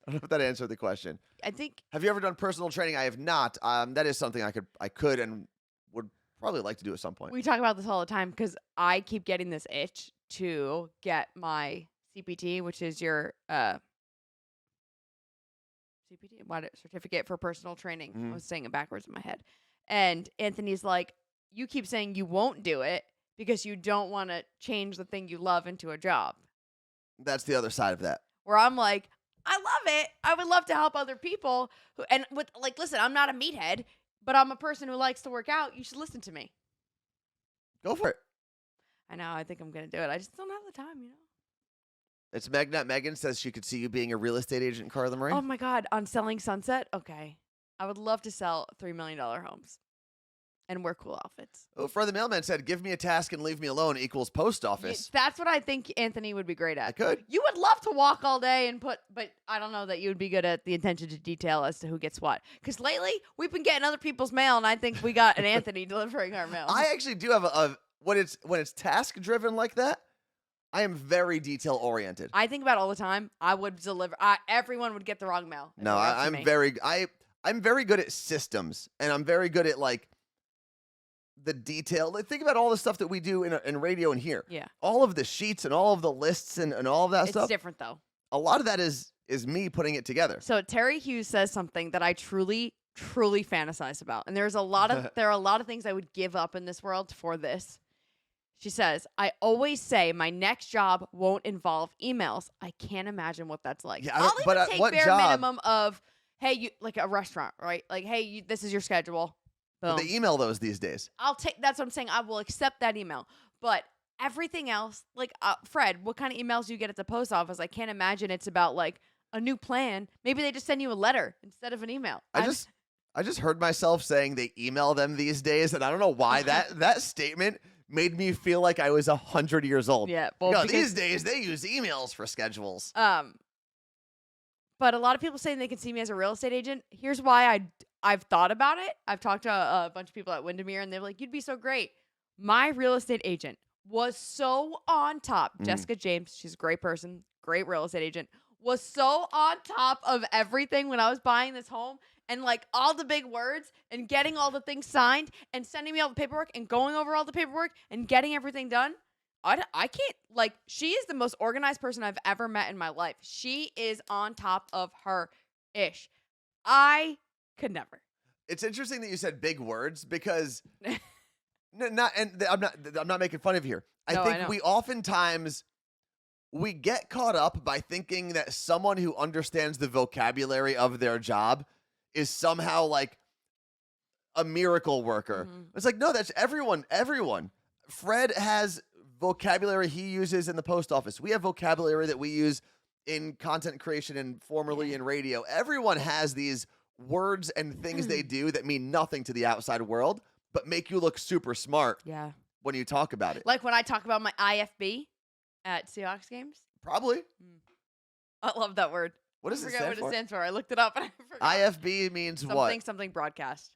I don't know if that answered the question. I think. Have you ever done personal training? I have not. That is something I could and would probably like to do at some point. We talk about this all the time because I keep getting this itch to get my CPT, which is your CPT, certificate for personal training. I was saying it backwards in my head. And Anthony's like, you keep saying you won't do it because you don't want to change the thing you love into a job. That's the other side of that. Where I'm like, I love it. I would love to help other people listen, I'm not a meathead, but I'm a person who likes to work out. You should listen to me. Go for it. I know. I think I'm going to do it. I just don't have the time, It's Megnut. Megan says she could see you being a real estate agent in Carla Marie. Oh, my God. On Selling Sunset? Okay. I would love to sell $3 million homes and wear cool outfits. Oh, Fred the Mailman said, give me a task and leave me alone equals post office. That's what I think Anthony would be great at. I could. You would love to walk all day and but I don't know that you would be good at the attention to detail as to who gets what. Because lately, we've been getting other people's mail, and I think we got an Anthony delivering our mail. I actually do have when it's task driven like that, I am very detail oriented. I think about it all the time. I would deliver. Everyone would get the wrong mail. No, I'm very good at systems, and I'm very good at like the detail. Like, think about all the stuff that we do in radio and here. Yeah. All of the sheets and all of the lists and all of that stuff. It's different though. A lot of that is me putting it together. So Terry Hughes says something that I truly fantasize about, and there are a lot of things I would give up in this world for this. She says, I always say my next job won't involve emails. I can't imagine what that's like. Yeah, I'll even take what bare job? minimum of, hey, you like a restaurant, right? Like, hey, this is your schedule. Boom. But they email those these days. That's what I'm saying. I will accept that email. But everything else, like, Fred, what kind of emails do you get at the post office? I can't imagine it's about like a new plan. Maybe they just send you a letter instead of an email. I just heard myself saying they email them these days, and I don't know why that statement made me feel like I was 100 years old. Yeah. Well, these days they use emails for schedules. But a lot of people saying they can see me as a real estate agent. Here's why I've thought about it. I've talked to a bunch of people at Windermere, and they're like, "You'd be so great." My real estate agent was so on top. Jessica James, she's a great person, great real estate agent, was so on top of everything when I was buying this home, and like all the big words and getting all the things signed and sending me all the paperwork and going over all the paperwork and getting everything done. I can't, like, she is the most organized person I've ever met in my life. She is on top of her ish. I could never. It's interesting that you said big words because I'm not making fun of you here. I No, I think know. we oftentimes we get caught up by thinking that someone who understands the vocabulary of their job is somehow like a miracle worker. It's like, no, that's everyone. Fred has vocabulary he uses in the post office. We have vocabulary that we use in content creation and formerly in radio. Everyone has these words and things they do that mean nothing to the outside world, but make you look super smart Yeah. when you talk about it. Like when I talk about my IFB at Seahawks games. Probably. I love that word. What does I it forget stand what for? it stands for. I looked it up and I forgot. IFB means what? Something broadcast.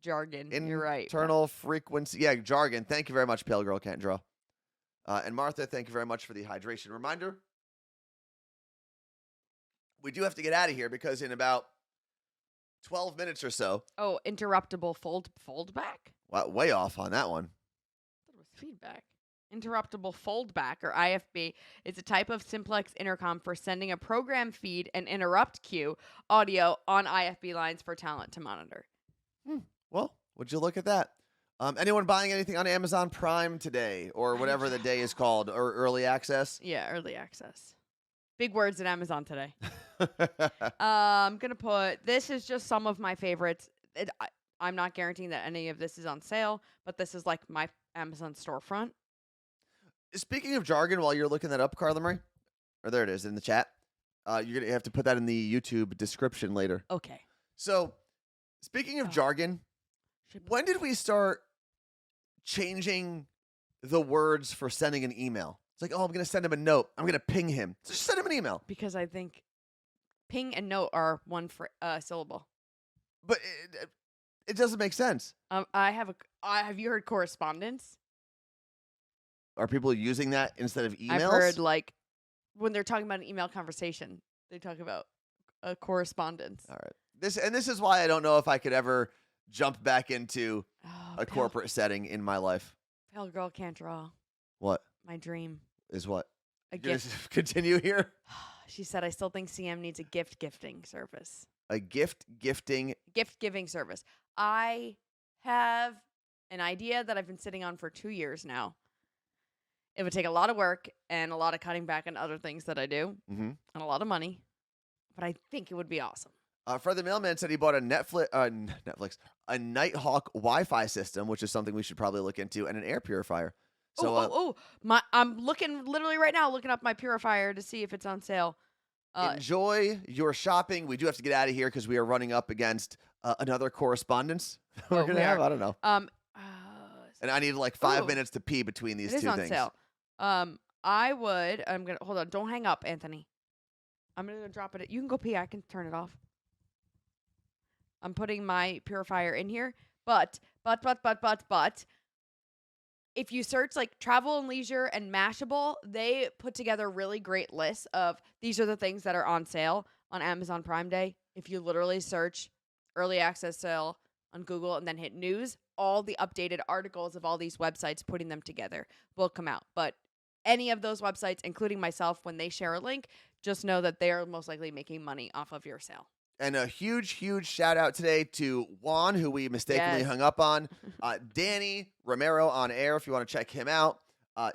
Jargon. You're right. Internal frequency. Yeah, jargon. Thank you very much, Pale Girl Can't Draw. And Martha, thank you very much for the hydration reminder. We do have to get out of here because in about 12 minutes or so. Oh, interruptible fold back? Wow, way off on that one. That was feedback. Interruptible foldback, or IFB, is a type of simplex intercom for sending a program feed and interrupt queue audio on IFB lines for talent to monitor. Well, would you look at that? Anyone buying anything on Amazon Prime today or whatever the day is called, or early access? Yeah, early access. Big words at Amazon today. I'm going to put, this is just some of my favorites. I'm not guaranteeing that any of this is on sale, but this is like my Amazon storefront. Speaking of jargon, while you're looking that up, Carla Marie, or there it is in the chat, you're going to have to put that in the YouTube description later. Okay. So, speaking of jargon, when did we start changing the words for sending an email? It's like, oh, I'm going to send him a note. I'm going to ping him. So just send him an email. Because I think ping and note are one syllable. But it doesn't make sense. Have you heard correspondence? Are people using that instead of emails? I've heard, like, when they're talking about an email conversation, they talk about a correspondence. All right. This is why I don't know if I could ever jump back into a corporate setting in my life. Pale girl can't draw. What? My dream. Is what? A You're gonna gift. continue here? She said, I still think CM needs a gifting service. A gift-gifting. Gift-giving service. I have an idea that I've been sitting on for 2 years now. It would take a lot of work and a lot of cutting back on other things that I do and a lot of money, but I think it would be awesome. Fred the Mailman said he bought a a Nighthawk Wi-Fi system, which is something we should probably look into, and an air purifier. So, I'm looking literally right now, looking up my purifier to see if it's on sale. Enjoy your shopping. We do have to get out of here because we are running up against another correspondence we're going to have. I don't know. And I need like 5 minutes to pee between these two things. It is on sale. Hold on. Don't hang up, Anthony. I'm going to drop it. You can go pee. I can turn it off. I'm putting my purifier in here. But, if you search like travel and leisure and Mashable, they put together really great lists of these are the things that are on sale on Amazon Prime Day. If you literally search early access sale on Google and then hit news, all the updated articles of all these websites putting them together will come out. But any of those websites, including myself, when they share a link, just know that they are most likely making money off of your sale. And a huge, huge shout out today to Juan, who we mistakenly hung up on. Danny Romero on air, if you want to check him out.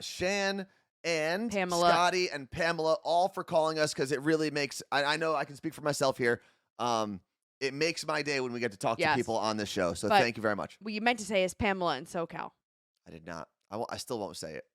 Shan and Pamela. Scotty and Pamela, all for calling us because it really makes, I know I can speak for myself here. It makes my day when we get to talk to people on this show. So thank you very much. What you meant to say is Pamela and SoCal. I did not. I still won't say it.